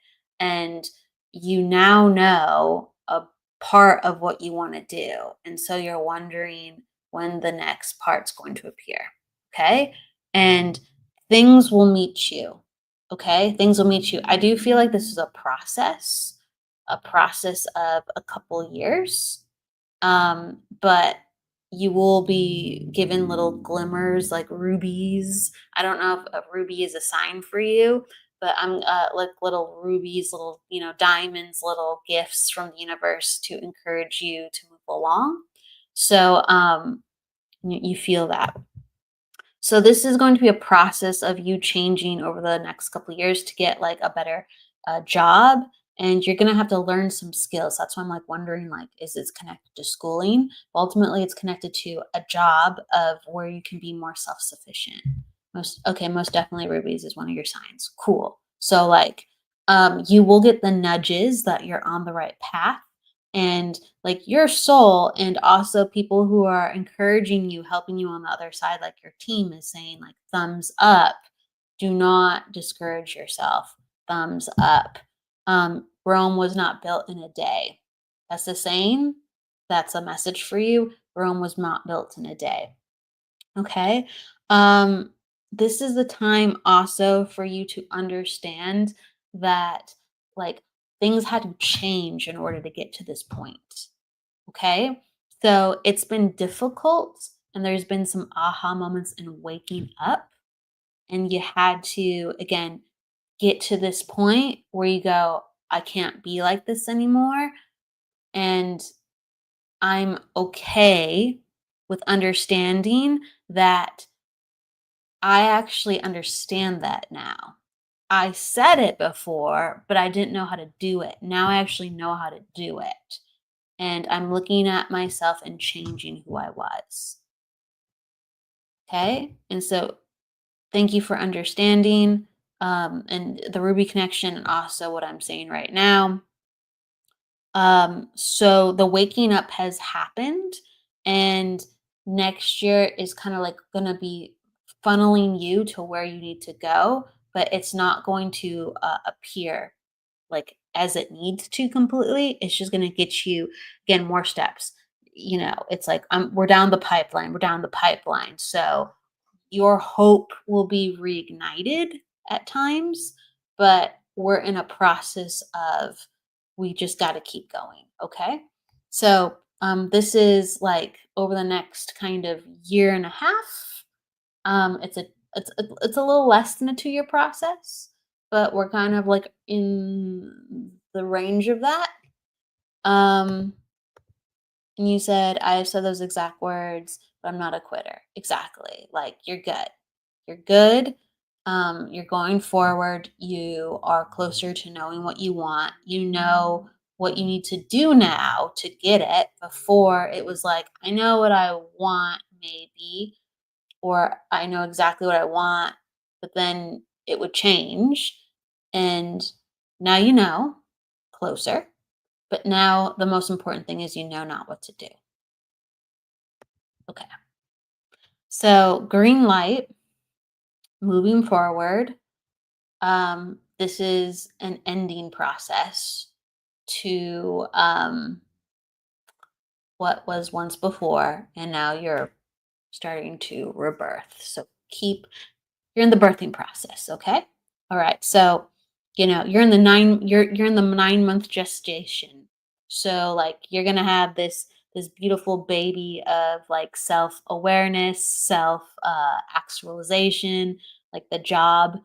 Speaker 2: And you now know a part of what you want to do. And so you're wondering, when the next part's going to appear. Okay. And things will meet you. Okay. Things will meet you. I do feel like this is a process of a couple years. But you will be given little glimmers like rubies. I don't know if a ruby is a sign for you, but I'm like little rubies, little, diamonds, little gifts from the universe to encourage you to move along. So you feel that. So this is going to be a process of you changing over the next couple of years to get like a better job, and you're going to have to learn some skills. That's why I'm like wondering, like, is this connected to schooling? Ultimately, it's connected to a job of where you can be more self-sufficient. Most definitely rubies is one of your signs. Cool. So like you will get the nudges that you're on the right path, and like your soul, and also people who are encouraging you, helping you on the other side, like your team is saying, like, thumbs up, do not discourage yourself, thumbs up. Rome was not built in a day. That's the saying. That's a message for you. Rome was not built in a day. Okay. Um, this is the time also for you to understand that, like, things had to change in order to get to this point. Okay. So it's been difficult, and there's been some aha moments in waking up. And you had to, again, get to this point where you go, I can't be like this anymore. And I'm okay with understanding that I actually understand that now. I said it before, but I didn't know how to do it. Now I actually know how to do it. And I'm looking at myself and changing who I was. Okay. And so thank you for understanding, and the Ruby connection, and also what I'm saying right now. So the waking up has happened, and next year is kind of like going to be funneling you to where you need to go, but it's not going to appear like as it needs to completely. It's just going to get you, again, more steps. It's like we're down the pipeline. We're down the pipeline. So your hope will be reignited at times, but we're in a process of, we just got to keep going. Okay. So, this is like over the next kind of year and a half. It's a little less than a 2-year process, but we're kind of like in the range of that. Um, and you said, I have said those exact words, but I'm not a quitter. Exactly. Like, you're good. You're good. You're going forward. You are closer to knowing what you want. You know what you need to do now to get it. Before, it was like, I know what I want, maybe, or I know exactly what I want, but then it would change. And now you know, closer. But now the most important thing is you know not what to do. Okay. So green light, moving forward. This is an ending process to what was once before, and now you're starting to rebirth. So you're in the birthing process. Okay. All right. So, you're in the 9-month gestation. So like you're gonna have this beautiful baby of like self-awareness, self actualization, like the job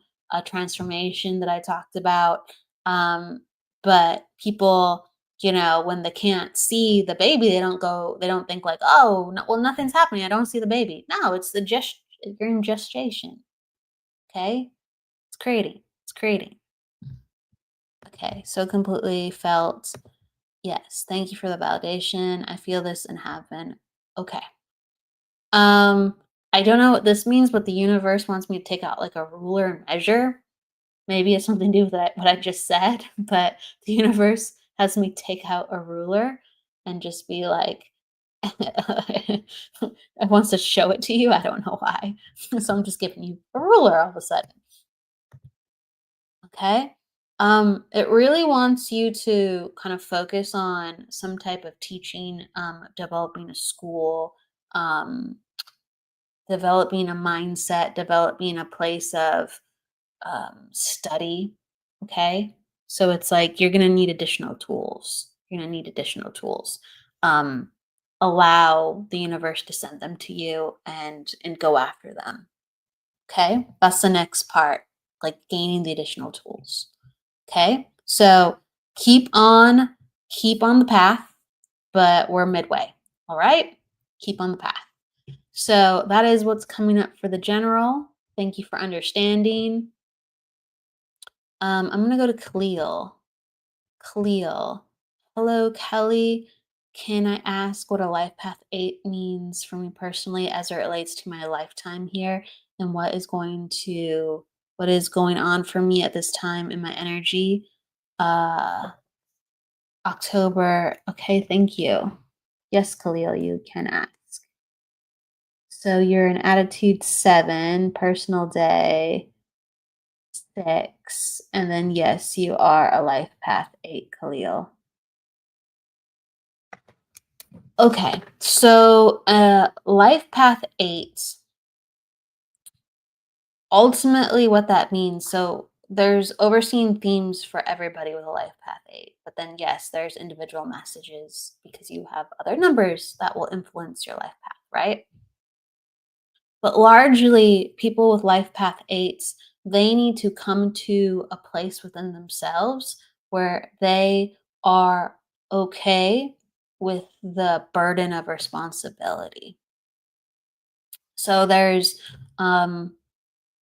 Speaker 2: transformation that I talked about. But people, when they can't see the baby, they don't think like, oh, no, well, nothing's happening. I don't see the baby. No, it's you're in gestation. Okay. It's creating. Okay. So completely felt, yes. Thank you for the validation. I feel this and have been. Okay. Um, I don't know what this means, but the universe wants me to take out like a ruler and measure. Maybe it's something to do with what I just said, but the universe has me take out a ruler and just be like, it wants to show it to you. I don't know why. So I'm just giving you a ruler all of a sudden. Okay. It really wants you to kind of focus on some type of teaching, developing a school, um, developing a mindset, developing a place of study. Okay. So it's like you're going to need additional tools. You're going to need additional tools. Um, Allow the universe to send them to you and go after them. Okay. That's the next part, like gaining the additional tools. Okay. So keep on, keep on the path, but we're midway. All right. Keep on the path. So that is what's coming up for the general. Thank you for understanding. I'm gonna go to Khalil. Khalil. Hello, Kelly. Can I ask what a life path 8 means for me personally as it relates to my lifetime here and what is going on for me at this time in my energy? Uh October. Okay, thank you. Yes, Khalil, you can ask. So you're in attitude 7, personal day 6, and then yes, you are a life path 8, Khalil. Okay, so life path 8, ultimately what that means. So there's overseeing themes for everybody with a life path 8, but then yes, there's individual messages because you have other numbers that will influence your life path, right? But largely, people with life path 8s, they need to come to a place within themselves where they are okay with the burden of responsibility. So there's um,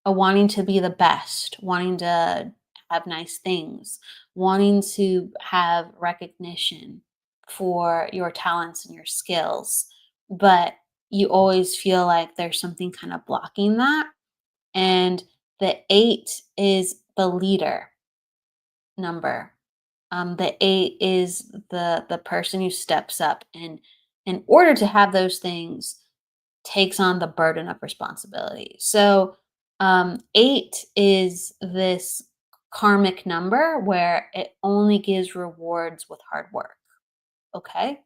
Speaker 2: a wanting to be the best, wanting to have nice things, wanting to have recognition for your talents and your skills. But you always feel like there's something kind of blocking that. And the 8 is the leader number. The 8 is the person who steps up and in order to have those things takes on the burden of responsibility. So 8 is this karmic number where it only gives rewards with hard work. Okay.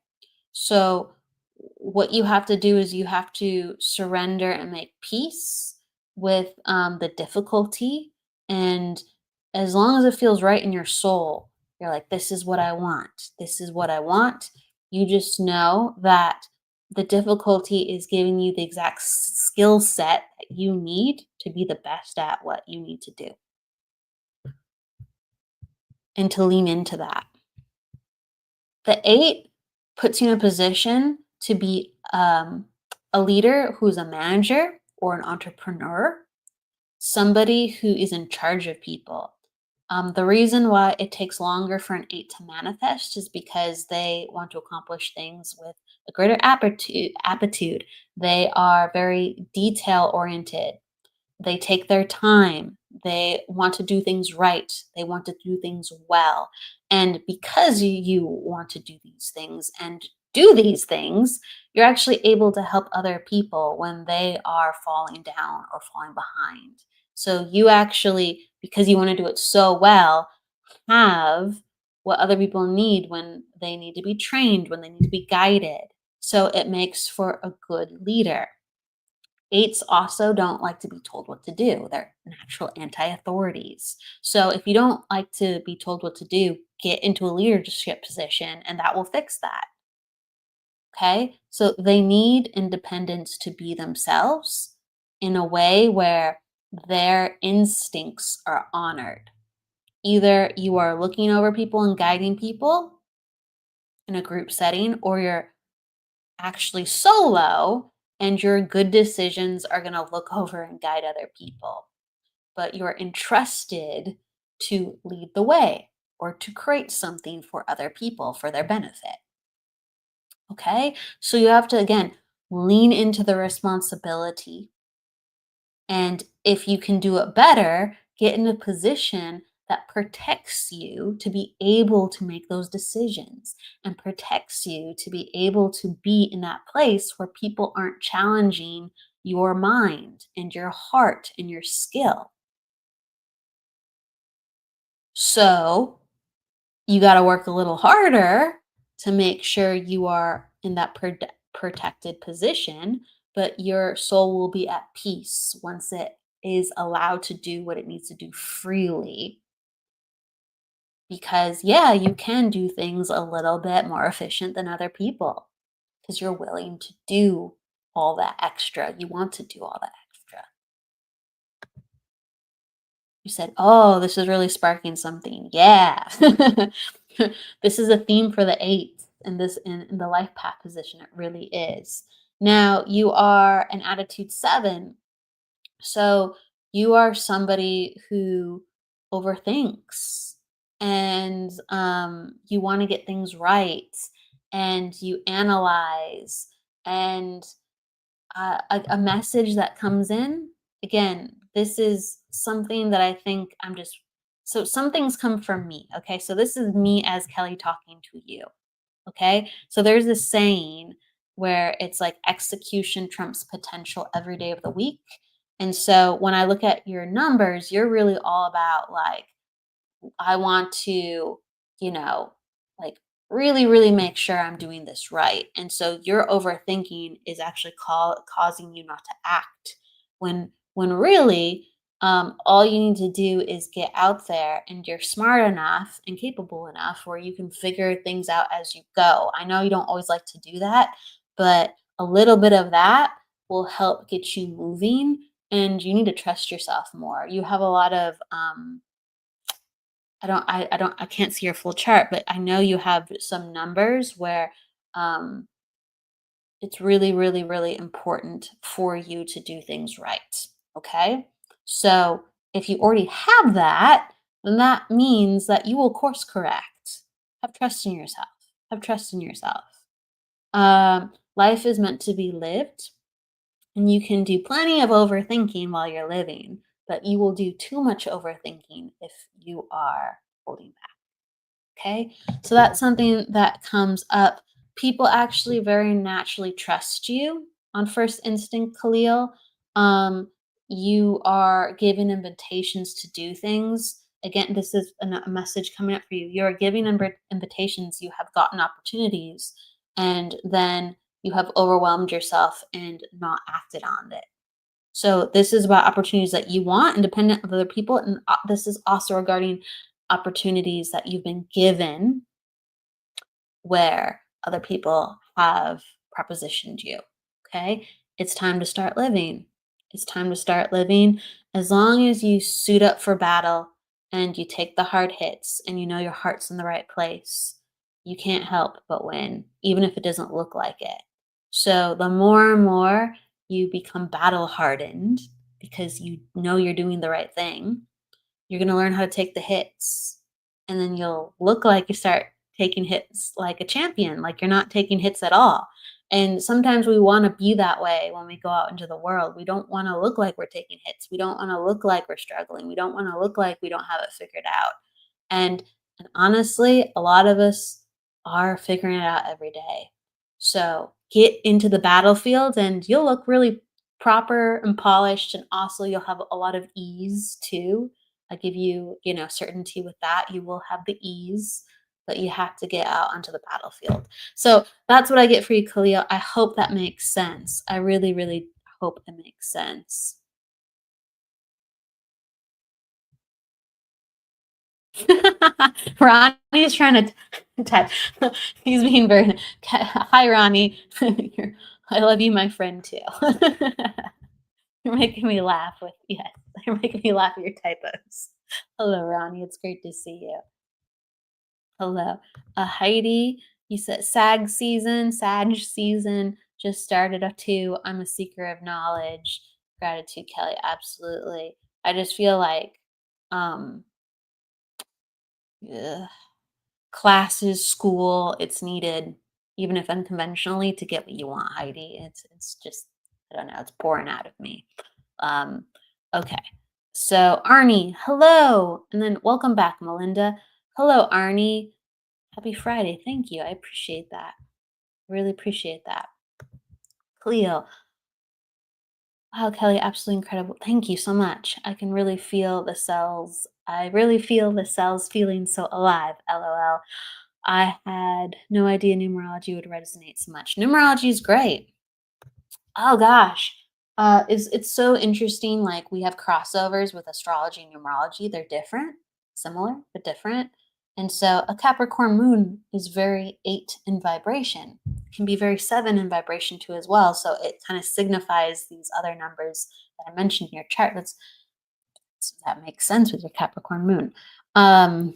Speaker 2: So, what you have to do is you have to surrender and make peace with the difficulty. And as long as it feels right in your soul, you're like, this is what I want. This is what I want. You just know that the difficulty is giving you the exact skill set that you need to be the best at what you need to do and to lean into that. The 8 puts you in a position to be a leader who's a manager or an entrepreneur, somebody who is in charge of people. The reason why it takes longer for an 8 to manifest is because they want to accomplish things with a greater aptitude. They are very detail oriented. They take their time. They want to do things right. They want to do things well. And because you want to do these things and do these things, you're actually able to help other people when they are falling down or falling behind. So you actually, because you want to do it so well, have what other people need when they need to be trained, when they need to be guided. So it makes for a good leader. 8s also don't like to be told what to do. They're natural anti-authorities. So if you don't like to be told what to do, get into a leadership position and that will fix that. Okay? So they need independence to be themselves in a way where their instincts are honored. Either you are looking over people and guiding people in a group setting, or you're actually solo and your good decisions are going to look over and guide other people, but you're entrusted to lead the way or to create something for other people for their benefit. Okay, so you have to again lean into the responsibility, and if you can do it better, get in a position that protects you to be able to make those decisions and protects you to be able to be in that place where people aren't challenging your mind and your heart and your skill. So you got to work a little harder to make sure you are in that protected position, but your soul will be at peace once it is allowed to do what it needs to do freely. Because, yeah, you can do things a little bit more efficient than other people because you're willing to do all that extra. You want to do all that extra. You said, "Oh, this is really sparking something." Yeah. This is a theme for the eight in this in the life path position. It really is. Now, you are an attitude seven. So you are somebody who overthinks and you want to get things right and you analyze and a message that comes in. Again, this is something that I think I'm just, so some things come from me. Okay. So this is me as Kelly talking to you. Okay. So there's this saying where it's like execution trumps potential every day of the week. And so when I look at your numbers, you're really all about like, I want to, you know, like really, really make sure I'm doing this right. And so your overthinking is actually causing you not to act when really all you need to do is get out there and you're smart enough and capable enough where you can figure things out as you go. I know you don't always like to do that, but a little bit of that will help get you moving and you need to trust yourself more. You have a lot of I can't see your full chart, but I know you have some numbers where um, it's really, really, really important for you to do things right. Okay. So if you already have that, then that means that you will course correct. Have trust in yourself. Have trust in yourself. Life is meant to be lived, and you can do plenty of overthinking while you're living, but you will do too much overthinking if you are holding back. Okay. So that's something that comes up. People actually very naturally trust you on first instinct, Khalil. Um, you are given invitations to do things. Again, this is a message coming up for you. You're giving invitations, you have gotten opportunities, and then you have overwhelmed yourself and not acted on it. So this is about opportunities that you want, independent of other people, and this is also regarding opportunities that you've been given where other people have propositioned you. Okay, it's time to start living. It's time to start living. As long as you suit up for battle and you take the hard hits and you know your heart's in the right place, you can't help but win, even if it doesn't look like it. So the more and more you become battle hardened because you know you're doing the right thing, you're going to learn how to take the hits. And then you'll look like you start taking hits like a champion, like you're not taking hits at all. And sometimes we want to be that way when we go out into the world. We don't want to look like we're taking hits. We don't want to look like we're struggling. We don't want to look like we don't have it figured out. And, and honestly, a lot of us are figuring it out every day. So get into the battlefield and you'll look really proper and polished. And also, you'll have a lot of ease too. I give you, certainty with that. You will have the ease, but you have to get out onto the battlefield. So that's what I get for you, Khalil. I hope that makes sense. I really, really hope it makes sense. Ronnie's trying to type. He's being very. Hi, Ronnie. I love you, my friend, too. You're making me laugh with, yes, you're making me laugh at your typos. Hello, Ronnie. It's great to see you. Hello. Heidi, you said Sag season just started too. I'm a seeker of knowledge. Gratitude, Kelly. Absolutely. I just feel like um ugh, classes, school, it's needed, even if unconventionally, to get what you want, Heidi. It's just, I don't know, it's pouring out of me. Um, okay. So Arnie, hello. And then welcome back, Melinda. Hello, Arnie. Happy Friday. Thank you. I appreciate that. Really appreciate that. Cleo. Wow, Kelly, absolutely incredible. Thank you so much. I can really feel the cells. I really feel the cells feeling so alive. LOL. I had no idea numerology would resonate so much. Numerology is great. Oh gosh. It's so interesting. Like we have crossovers with astrology and numerology. They're different, similar, but different. And so a Capricorn moon is very 8 in vibration. Can be very 7 in vibration too as well. So it kind of signifies these other numbers that I mentioned in your chart. That makes sense with your Capricorn moon. Um,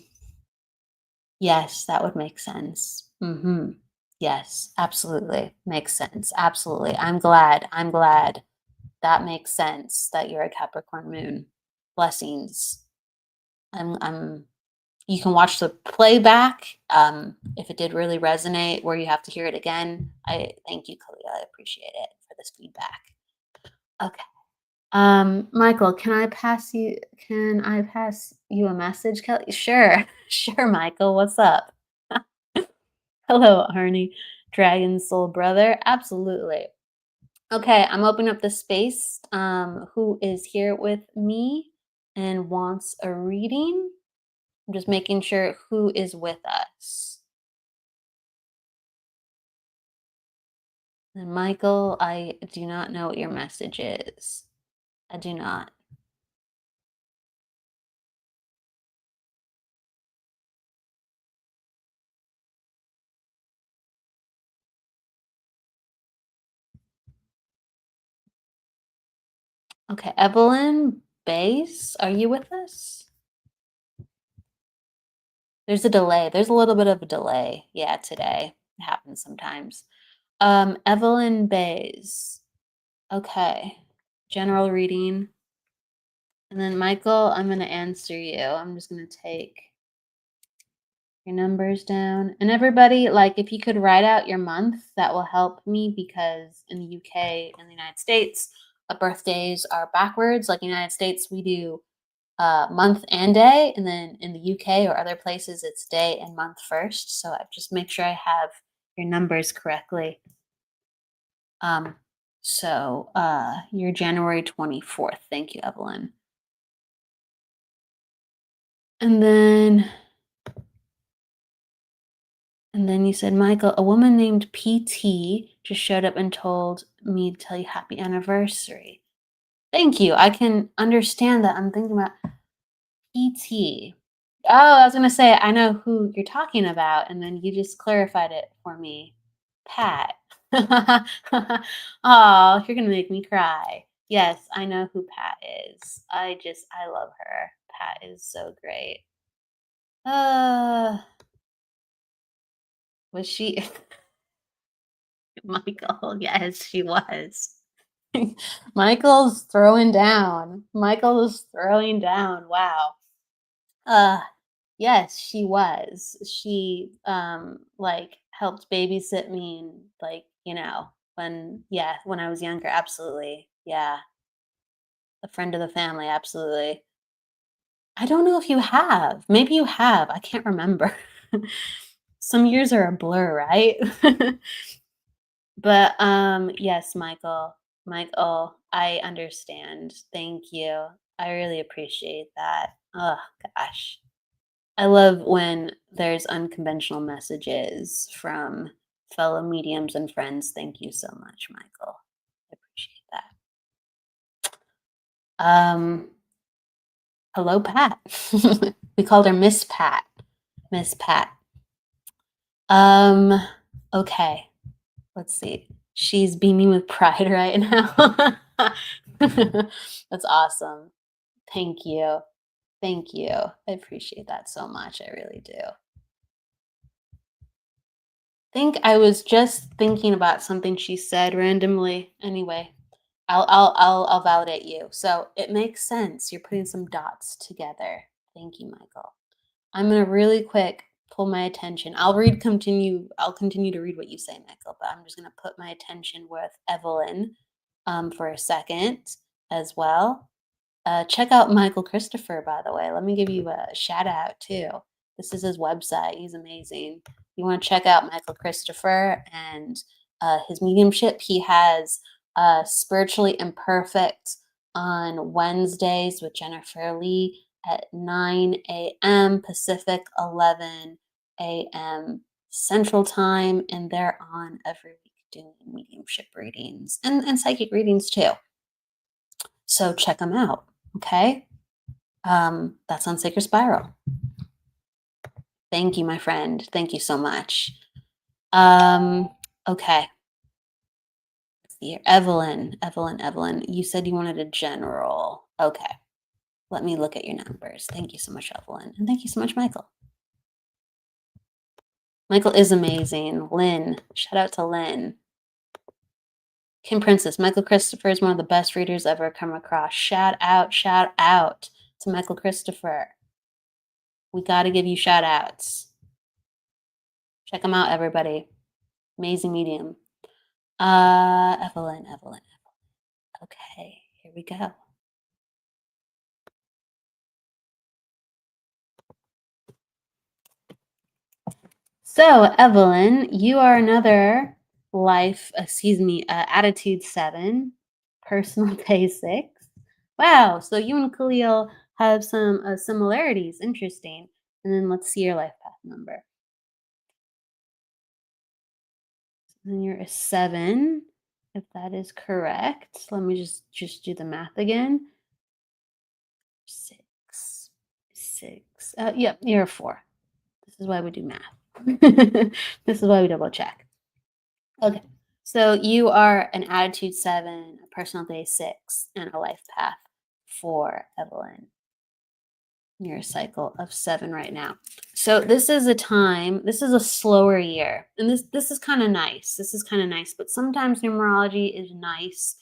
Speaker 2: yes, that would make sense. Yes, absolutely. Makes sense. Absolutely. I'm glad. I'm glad. That makes sense that you're a Capricorn moon. Blessings. I'm you can watch the playback if it did really resonate where you have to hear it again. I thank you, Kalia. I appreciate it for this feedback. Okay. Michael, can I pass you a message, Kelly? Sure. Sure, Michael. What's up? Hello, Arnie. Dragon Soul Brother. Absolutely. Okay, I'm opening up the space. Who is here with me and wants a reading? I'm just making sure who is with us. And Michael, I do not know what your message is. I do not. Okay, Evelyn Base, are you with us? There's a delay. There's a little bit of a delay. Yeah, today. It happens sometimes. Evelyn Bays. Okay. General reading. And then Michael, I'm gonna answer you. I'm just gonna take your numbers down. And everybody, like if you could write out your month, that will help me because in the UK and the United States, birthdays are backwards. Like in the United States, we do month and day, and then in the UK or other places, it's day and month first. So I just make sure I have your numbers correctly. Um, so you're January 24th. Thank you, Evelyn. And then you said, Michael, a woman named PT just showed up and told me to tell you happy anniversary. Thank you. I can understand that. I'm thinking about PT. Oh, I was gonna say I know who you're talking about, and then you just clarified it for me. Pat. Oh, you're gonna make me cry. Yes, I know who Pat is. I love her. Pat is so great. Uh, was she Michael? Yes, she was. Michael's throwing down. Michael is throwing down. Wow. Uh yes, she was. She like helped babysit me and like, when I was younger, absolutely. Yeah. A friend of the family, absolutely. I don't know if you have. Maybe you have. I can't remember. Some years are a blur, right? But yes, Michael. Michael, I understand. Thank you. I really appreciate that. Oh gosh. I love when there's unconventional messages from fellow mediums and friends. Thank you so much, Michael. I appreciate that. Hello, Pat. We called her Miss Pat. Miss Pat. Um, okay. Let's see. She's beaming with pride right now. That's awesome. Thank you. Thank you. I appreciate that so much. I really do. Think I was just thinking about something she said randomly. Anyway, I'll validate you. So it makes sense. You're putting some dots together. Thank you, Michael. I'm gonna really quick pull my attention. I'll continue to read what you say, Michael, but I'm just gonna put my attention with Evelyn for a second as well. Check out Michael Christopher, by the way. Let me give you a shout out too. This is his website. He's amazing. You want to check out Michael Christopher and his mediumship. He has Spiritually Imperfect on Wednesdays with Jennifer Lee at 9 a.m. Pacific, 11 a.m. Central Time, and they're on every week doing mediumship readings and psychic readings too. So check them out. Okay. That's on Sacred Spiral. Thank you, my friend. Thank you so much. Okay. Let's see here. Evelyn, you said you wanted a general. Okay. Let me look at your numbers. Thank you so much, Evelyn. And thank you so much, Michael. Michael is amazing. Lynn, shout out to Lynn. Kim Princess, Michael Christopher is one of the best readers I've ever come across. Shout out to Michael Christopher. We got to give you shout outs. Check them out, everybody. Amazing medium. Evelyn. Okay, here we go. So, Evelyn, you are another attitude 7, personal day 6. Wow, so you and Khalil have some similarities. Interesting. And then let's see your life path number. And you're a 7, if that is correct. Let me just do the math again. 6. Yep, you're a 4. This is why we do math. This is why we double check. Okay, so you are an attitude 7, a personal day 6, and a life path 4, Evelyn. You're a cycle of 7 right now. So this is a slower year. And this is kind of nice. But sometimes numerology is nice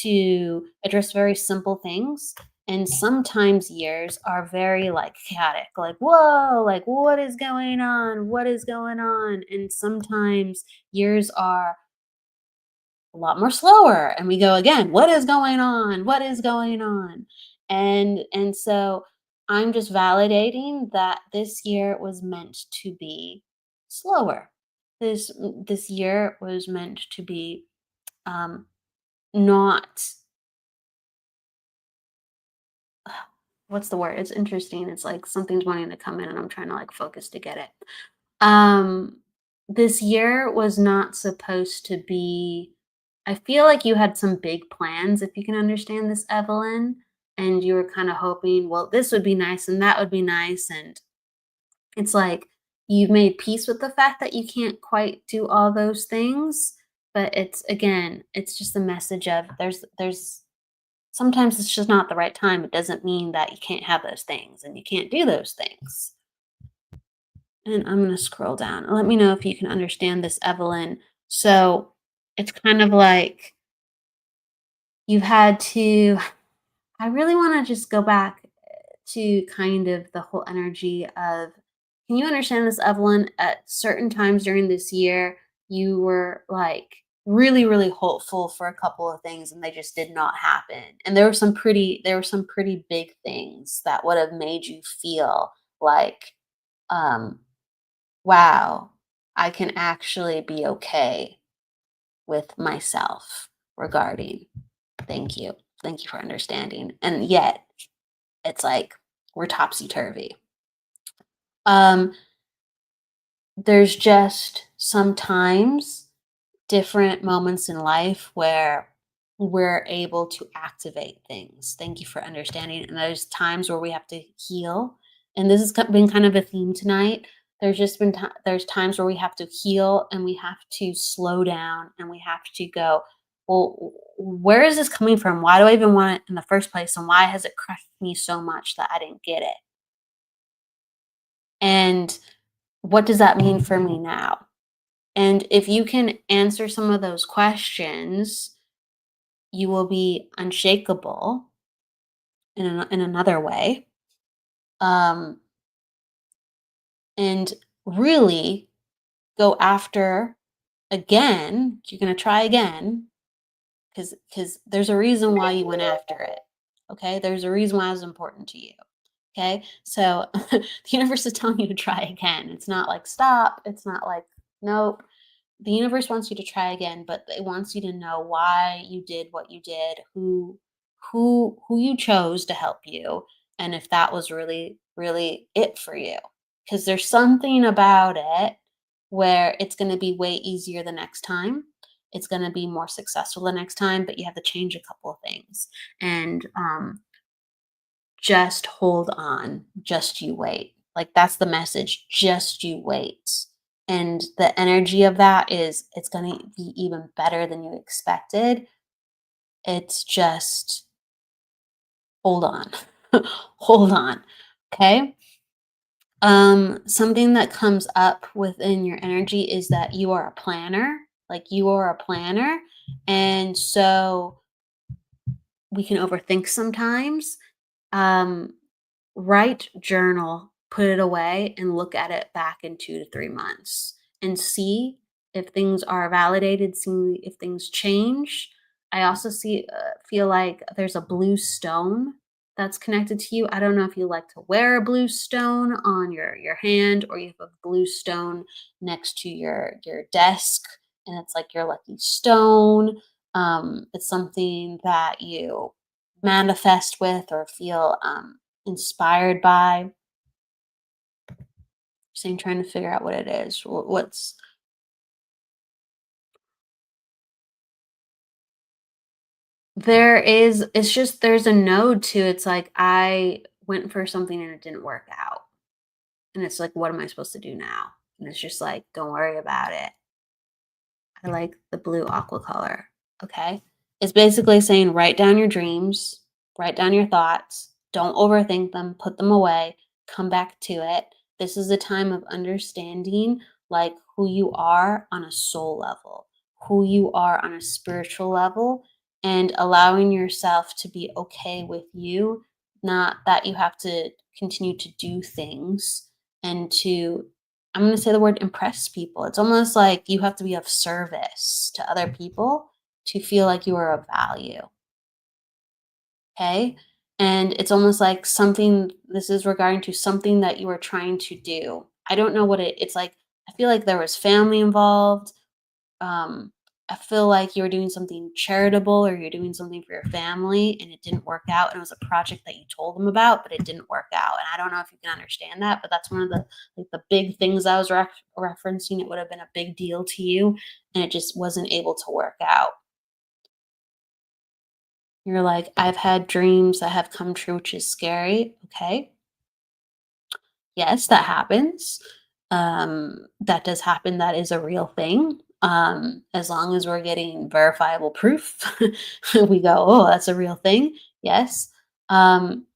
Speaker 2: to address very simple things. And sometimes years are very chaotic, whoa, what is going on? What is going on? And sometimes years are a lot more slower and we go again, what is going on? What is going on? And so I'm just validating that this year was meant to be slower. This year was meant to be not what's the word? It's interesting. It's like something's wanting to come in and I'm trying to focus to get it. This year was not supposed to be. I feel like you had some big plans, if you can understand this, Evelyn, and you were kind of hoping, well, this would be nice and that would be nice. And it's like you've made peace with the fact that you can't quite do all those things. But it's just a message of there's sometimes it's just not the right time. It doesn't mean that you can't have those things and you can't do those things. And I'm going to scroll down. Let me know if you can understand this, Evelyn. So it's kind of like you've had to, I really want to just go back to kind of the whole energy of, can you understand this, Evelyn? At certain times during this year, you were really, really hopeful for a couple of things and they just did not happen. And there were some pretty big things that would have made you feel like, wow, I can actually be okay with myself regarding. Thank you. Thank you for understanding. And yet it's like we're topsy-turvy. There's just sometimes different moments in life where we're able to activate things. Thank you for understanding. And there's times where we have to heal. And this has been kind of a theme tonight. There's times where we have to heal and we have to slow down and we have to go, well, where is this coming from? Why do I even want it in the first place? And why has it crushed me so much that I didn't get it? And what does that mean for me now? And if you can answer some of those questions, you will be unshakable in another way. And really go after again. You're going to try again because there's a reason why you went after it. Okay. There's a reason why it's important to you. Okay. So the universe is telling you to try again. It's not like stop. It's not like, nope. The universe wants you to try again, but it wants you to know why you did what you did, who you chose to help you, and if that was really, really it for you. because there's something about it where it's going to be way easier the next time. It's going to be more successful the next time, but you have to change a couple of things. And just hold on, just you wait. Like that's the message, just you wait. And the energy of that is it's going to be even better than you expected. It's just hold on. Hold on. Okay? Something that comes up within your energy is that you are a planner. Like you are a planner. And so we can overthink sometimes. Um, Write, journal, put it away, and look at it back in 2 to 3 months and see if things are validated, see if things change. I also feel like there's a blue stone that's connected to you. I don't know if you like to wear a blue stone on your hand or you have a blue stone next to your desk and it's like your lucky stone. It's something that you manifest with or feel inspired by. Saying trying to figure out what it is. What's there is it's just there's a node to it's like I went for something and it didn't work out. And it's like, what am I supposed to do now? And it's just like, don't worry about it. I like the blue aqua color. Okay. It's basically saying write down your dreams, write down your thoughts, don't overthink them, put them away, come back to it. This is a time of understanding like who you are on a soul level, who you are on a spiritual level, and allowing yourself to be okay with you, not that you have to continue to do things and to I'm going to say the word impress people. It's almost like you have to be of service to other people to feel like you are of value. Okay. And it's almost like something, this is regarding to something that you are trying to do. I don't know what it's like. I feel like there was family involved. um, I feel like you were doing something charitable or you're doing something for your family and it didn't work out. And it was a project that you told them about, but it didn't work out. And I don't know if you can understand that, but that's one of the big things I was referencing. It would have been a big deal to you, and it just wasn't able to work out. You're like, I've had dreams that have come true, which is scary. Okay, yes, that happens. That does happen. That is a real thing. As long as we're getting verifiable proof, we go, oh, that's a real thing. Yes. Um,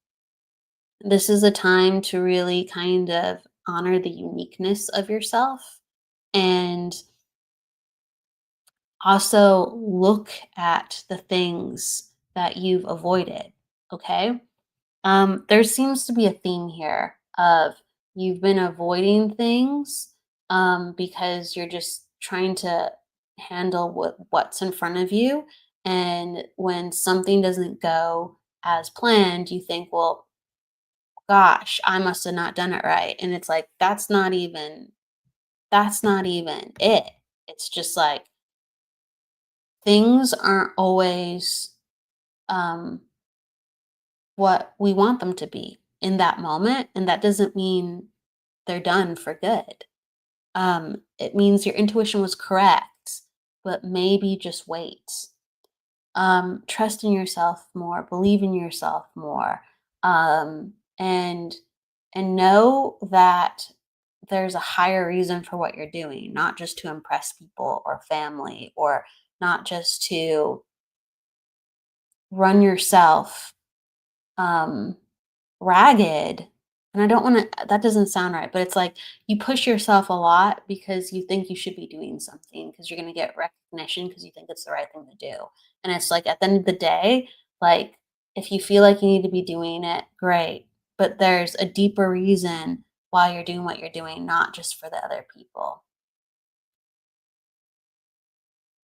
Speaker 2: this is a time to really kind of honor the uniqueness of yourself and also look at the things that you've avoided. Okay. There seems to be a theme here of you've been avoiding things because you're just trying to handle what's in front of you. And when something doesn't go as planned, you think, well, gosh, I must have not done it right. And it's like, that's not even it. It's just like things aren't always um, what we want them to be in that moment. And that doesn't mean they're done for good. It means your intuition was correct, but maybe just wait. Trust in yourself more, believe in yourself more, and know that there's a higher reason for what you're doing, not just to impress people or family, or not just to run yourself um, ragged. And I don't want to, that doesn't sound right, but it's like you push yourself a lot because you think you should be doing something because you're going to get recognition because you think it's the right thing to do. And it's like at the end of the day, like if you feel like you need to be doing it, great. But there's a deeper reason why you're doing what you're doing, not just for the other people.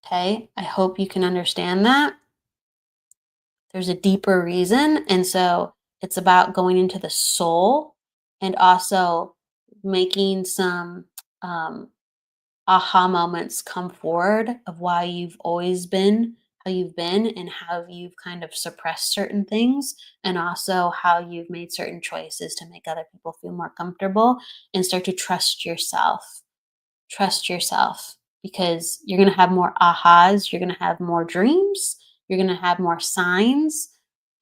Speaker 2: Okay. I hope you can understand that. There's a deeper reason. And so it's about going into the soul and also making some um, aha moments come forward of why you've always been you've been and how you've kind of suppressed certain things, and also how you've made certain choices to make other people feel more comfortable, and start to trust yourself. Trust yourself, because you're going to have more ahas, you're going to have more dreams, you're going to have more signs.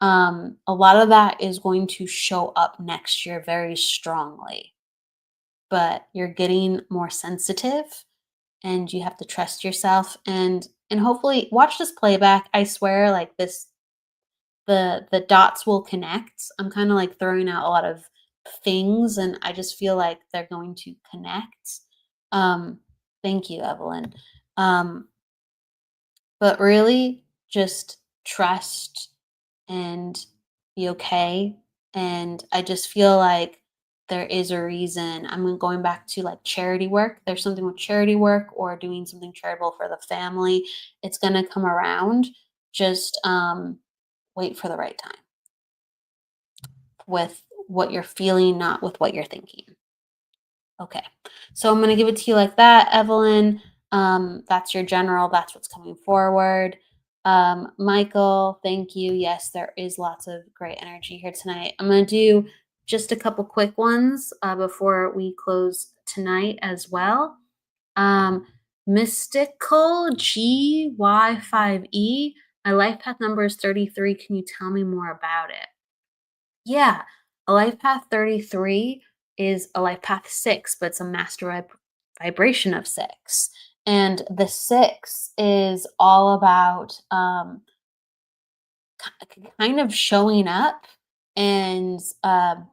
Speaker 2: A lot of that is going to show up next year very strongly, but you're getting more sensitive, and you have to trust yourself, and hopefully watch this playback. I swear, like, this, the dots will connect. I'm kind of like throwing out a lot of things, and I just feel like they're going to connect. Um, thank you, Evelyn. Um, but really just trust and be okay. And I just feel like there is a reason. I'm going back to like charity work. There's something with charity work or doing something charitable for the family. It's going to come around. Just wait for the right time with what you're feeling, not with what you're thinking. Okay. So I'm going to give it to you like that, Evelyn. That's your general. That's what's coming forward. Michael, thank you. Yes, there is lots of great energy here tonight. I'm going to do just a couple quick ones before we close tonight as well. Mystical GY5E. My life path number is 33. Can you tell me more about it? Yeah, a life path 33 is a life path 6, but it's a master vibration of 6. And the 6 is all about kind of showing up and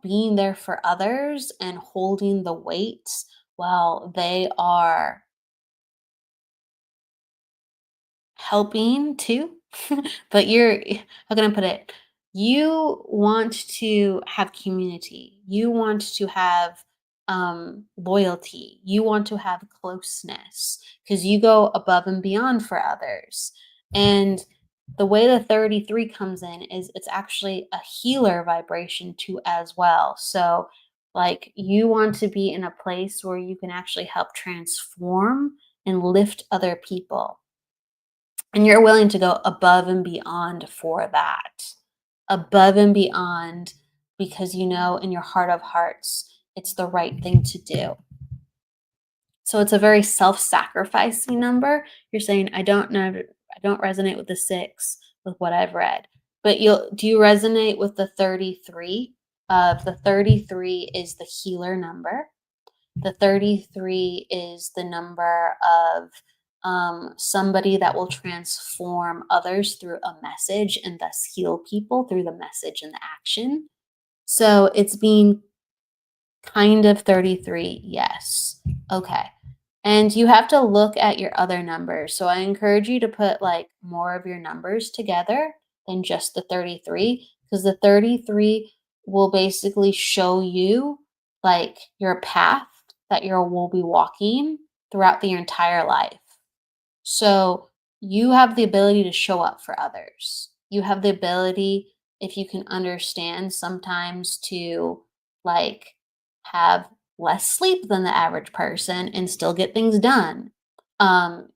Speaker 2: being there for others and holding the weight while they are helping too. But you're, how can I put it? You want to have community. You want to have loyalty. You want to have closeness because you go above and beyond for others. And the way the 33 comes in is it's actually a healer vibration too as well. So like you want to be in a place where you can actually help transform and lift other people, and you're willing to go above and beyond for that. Above and beyond, because you know in your heart of hearts, it's the right thing to do. So it's a very self-sacrificing number. You're saying, I don't know, I don't resonate with the 6 with what I've read. But do you resonate with the 33? The 33 is the healer number. The 33 is the number of somebody that will transform others through a message and thus heal people through the message and the action. So it's being kind of 33, yes. Okay. And you have to look at your other numbers. So I encourage you to put like more of your numbers together than just the 33, because the 33 will basically show you like your path that you will be walking throughout your entire life. So you have the ability to show up for others. You have the ability, if you can understand, sometimes to like have less sleep than the average person and still get things done.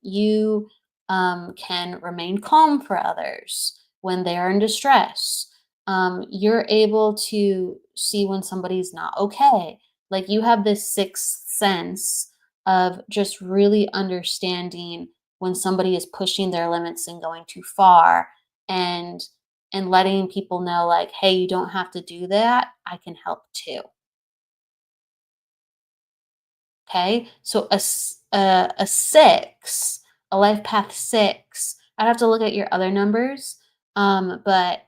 Speaker 2: You can remain calm for others when they are in distress. You're able to see when somebody's not okay. Like you have this sixth sense of just really understanding when somebody is pushing their limits and going too far, and letting people know like, hey, you don't have to do that, I can help too. Okay, so a 6, a life path 6, I'd have to look at your other numbers, but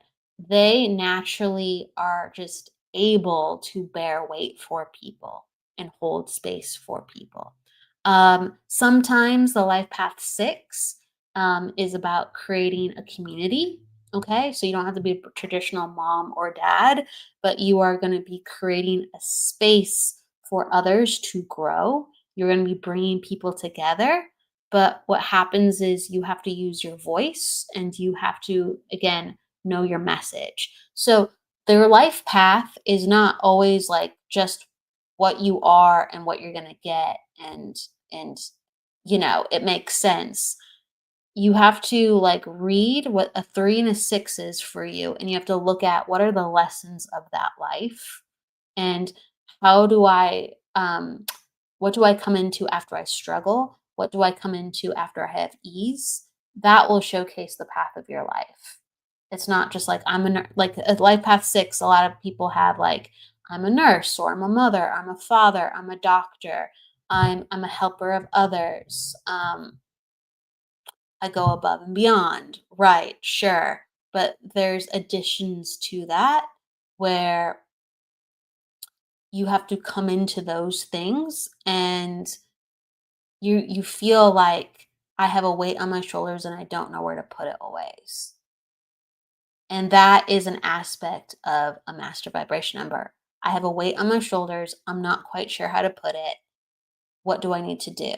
Speaker 2: they naturally are just able to bear weight for people and hold space for people. Sometimes the life path 6 is about creating a community. Okay, so you don't have to be a traditional mom or dad, but you are going to be creating a space for others to grow. You're going to be bringing people together. But what happens is you have to use your voice and you have to, again, know your message. So their life path is not always like just what you are and what you're going to get. And, it makes sense. you have to like read what a 3 and a 6 is for you, and you have to look at what are the lessons of that life, and how do I what do I come into after I struggle? What do I come into after I have ease? That will showcase the path of your life. It's not just like like a life path 6, a lot of people have like I'm a nurse or I'm a mother, I'm a father, I'm a doctor, I'm a helper of others. I go above and beyond. Right, sure. But there's additions to that where you have to come into those things, and you feel like I have a weight on my shoulders and I don't know where to put it always. And that is an aspect of a master vibration number. I have a weight on my shoulders. I'm not quite sure how to put it. What do I need to do?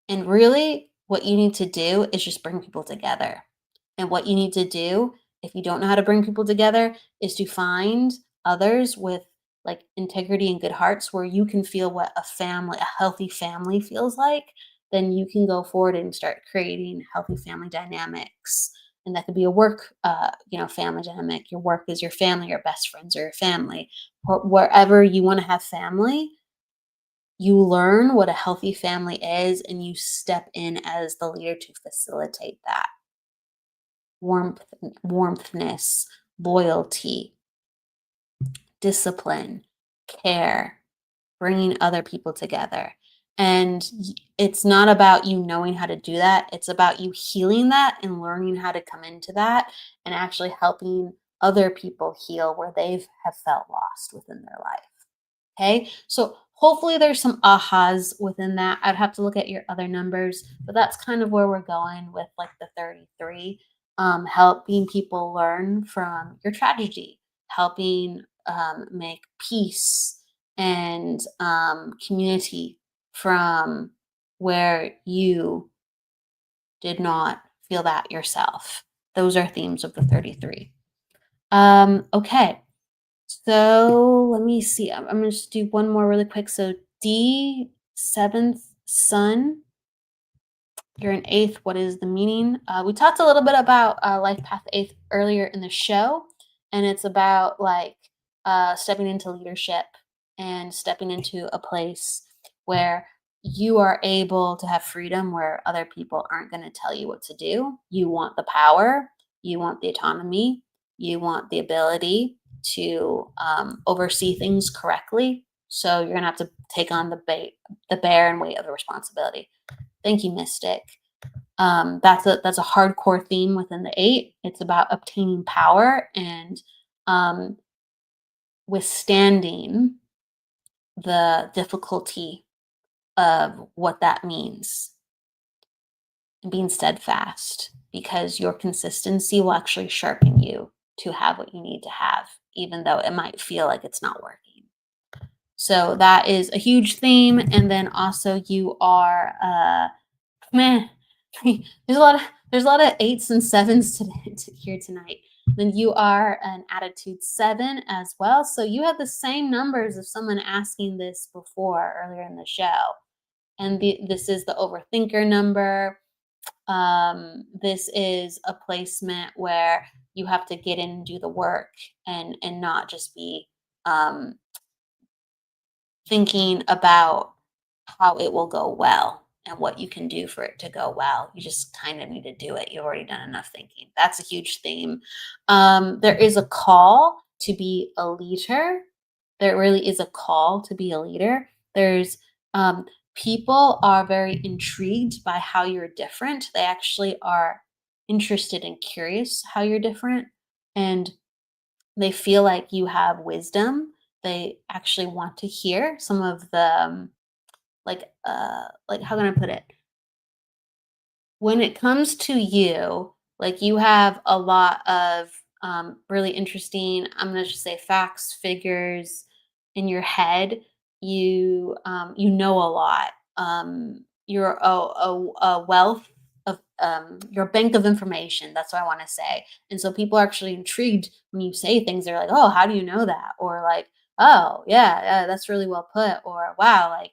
Speaker 2: And really, what you need to do is just bring people together. And what you need to do, if you don't know how to bring people together, is to find others with like integrity and good hearts where you can feel what a healthy family feels like. Then you can go forward and start creating healthy family dynamics. And that could be a work, family dynamic. Your work is your family, your best friends are your family. Wherever you want to have family, you learn what a healthy family is and you step in as the leader to facilitate that warmth, warmthness, loyalty, discipline, care, bringing other people together. And it's not about you knowing how to do that. It's about you healing that and learning how to come into that and actually helping other people heal where they've have felt lost within their life. Okay, so hopefully there's some ahas within that. I'd have to look at your other numbers, but that's kind of where we're going with like the 33, helping people learn from your tragedy, helping make peace and community from where you did not feel that yourself. Those are themes of the 33. Okay. So let me see. I'm gonna just do one more really quick. So D, seventh sun, you're an eighth. What is the meaning? We talked a little bit about life path eighth earlier in the show, and it's about like stepping into leadership and stepping into a place where you are able to have freedom where other people aren't going to tell you what to do. You want the power, you want the autonomy, you want the ability to oversee things correctly. So you're gonna have to take on the bear and weight of the responsibility. Thank you, Mystic. That's a hardcore theme within the eight. It's about obtaining power and um, withstanding the difficulty of what that means and being steadfast because your consistency will actually sharpen you to have what you need to have, even though it might feel like it's not working. So that is a huge theme. And then also you are man, there's a lot of eights and sevens here tonight. Then you are an attitude 7 as well. So you have the same numbers of someone asking this before earlier in the show. And this is the overthinker number. This is a placement where you have to get in and do the work and not just be um, thinking about how it will go well and what you can do for it to go well. You just kind of need to do it. You've already done enough thinking. That's a huge theme. There is a call to be a leader. There really is a call to be a leader. There's people are very intrigued by how you're different. They actually are interested and curious how you're different. And they feel like you have wisdom. They actually want to hear some of the like how can I put it? When it comes to you, like you have a lot of really interesting, I'm gonna just say facts, figures in your head. You know a lot. You're a wealth of your bank of information. That's what I want to say. And so people are actually intrigued when you say things. They're like, "Oh, how do you know that?" Or like, "Oh, yeah, yeah, that's really well put." Or, "Wow, like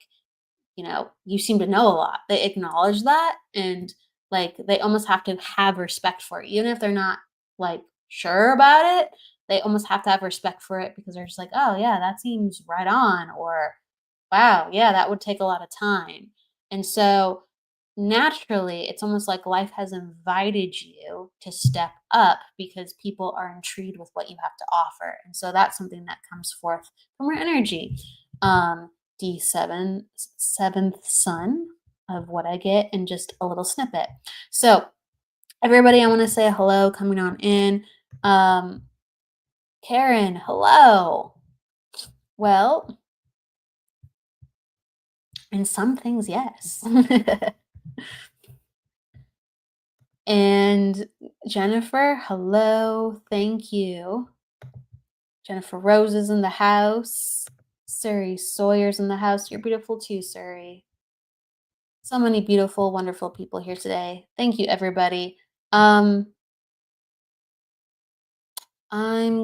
Speaker 2: you seem to know a lot." They acknowledge that and Like they almost have to have respect for it, even if they're not like sure about it. They almost have to have respect for it because they're just like, oh yeah, that seems right on, or wow, yeah, that would take a lot of time. And so naturally, it's almost like life has invited you to step up because people are intrigued with what you have to offer. And so that's something that comes forth from our energy. D7, seventh sun of what I get in just a little snippet. So everybody, I want to say hello coming on in. Karen, hello. Well, in some things, yes. And Jennifer, hello. Thank you. Jennifer Rose is in the house. Suri Sawyer's in the house. You're beautiful too, Suri. So many beautiful, wonderful people here today. Thank you, everybody. I'm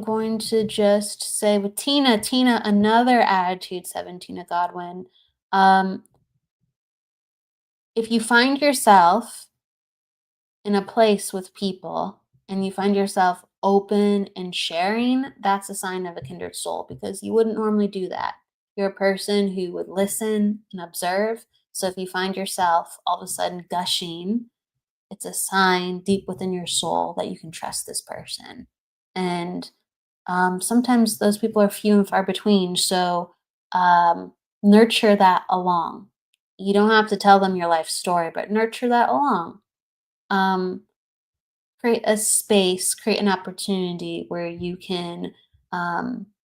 Speaker 2: going to just say with Tina, another attitude 7, Tina Godwin. If you find yourself in a place with people and you find yourself open and sharing, that's a sign of a kindred soul because you wouldn't normally do that. You're a person who would listen and observe. So if you find yourself all of a sudden gushing, it's a sign deep within your soul that you can trust this person. And sometimes those people are few and far between. So nurture that along. You don't have to tell them your life story, but nurture that along. Create a space, create an opportunity where you can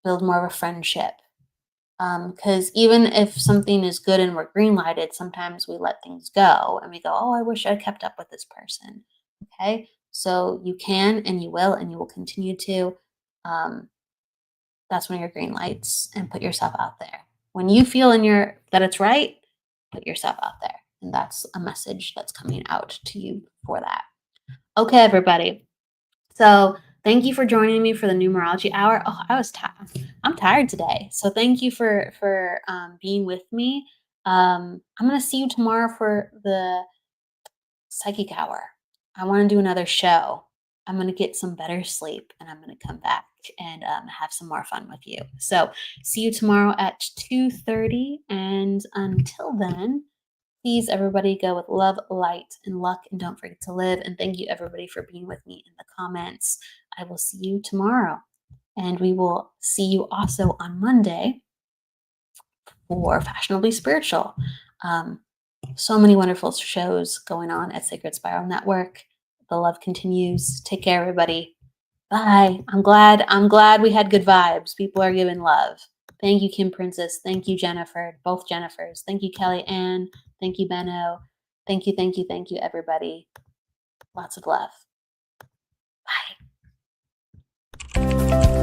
Speaker 2: build more of a friendship. Because even if something is good and we're green lighted, sometimes we let things go and we go, oh, I wish I kept up with this person. Okay. So you can and you will continue to. That's when your green lights and put yourself out there. When you feel that it's right, put yourself out there. And that's a message that's coming out to you for that. Okay, everybody. So thank you for joining me for the numerology hour. Oh, I'm tired today. So thank you for being with me. I'm gonna see you tomorrow for the psychic hour. I want to do another show. I'm gonna get some better sleep, and I'm gonna come back and have some more fun with you. So see you tomorrow at 2:30. And until then, please, everybody, go with love, light, and luck, and don't forget to live. And thank you, everybody, for being with me in the comments. I will see you tomorrow. And we will see you also on Monday for Fashionably Spiritual. So many wonderful shows going on at Sacred Spiral Network. The love continues. Take care, everybody. Bye. I'm glad we had good vibes. People are giving love. Thank you, Kim Princess. Thank you, Jennifer. Both Jennifers. Thank you, Kelly Ann. Thank you, Benno. Thank you, everybody. Lots of love. Bye.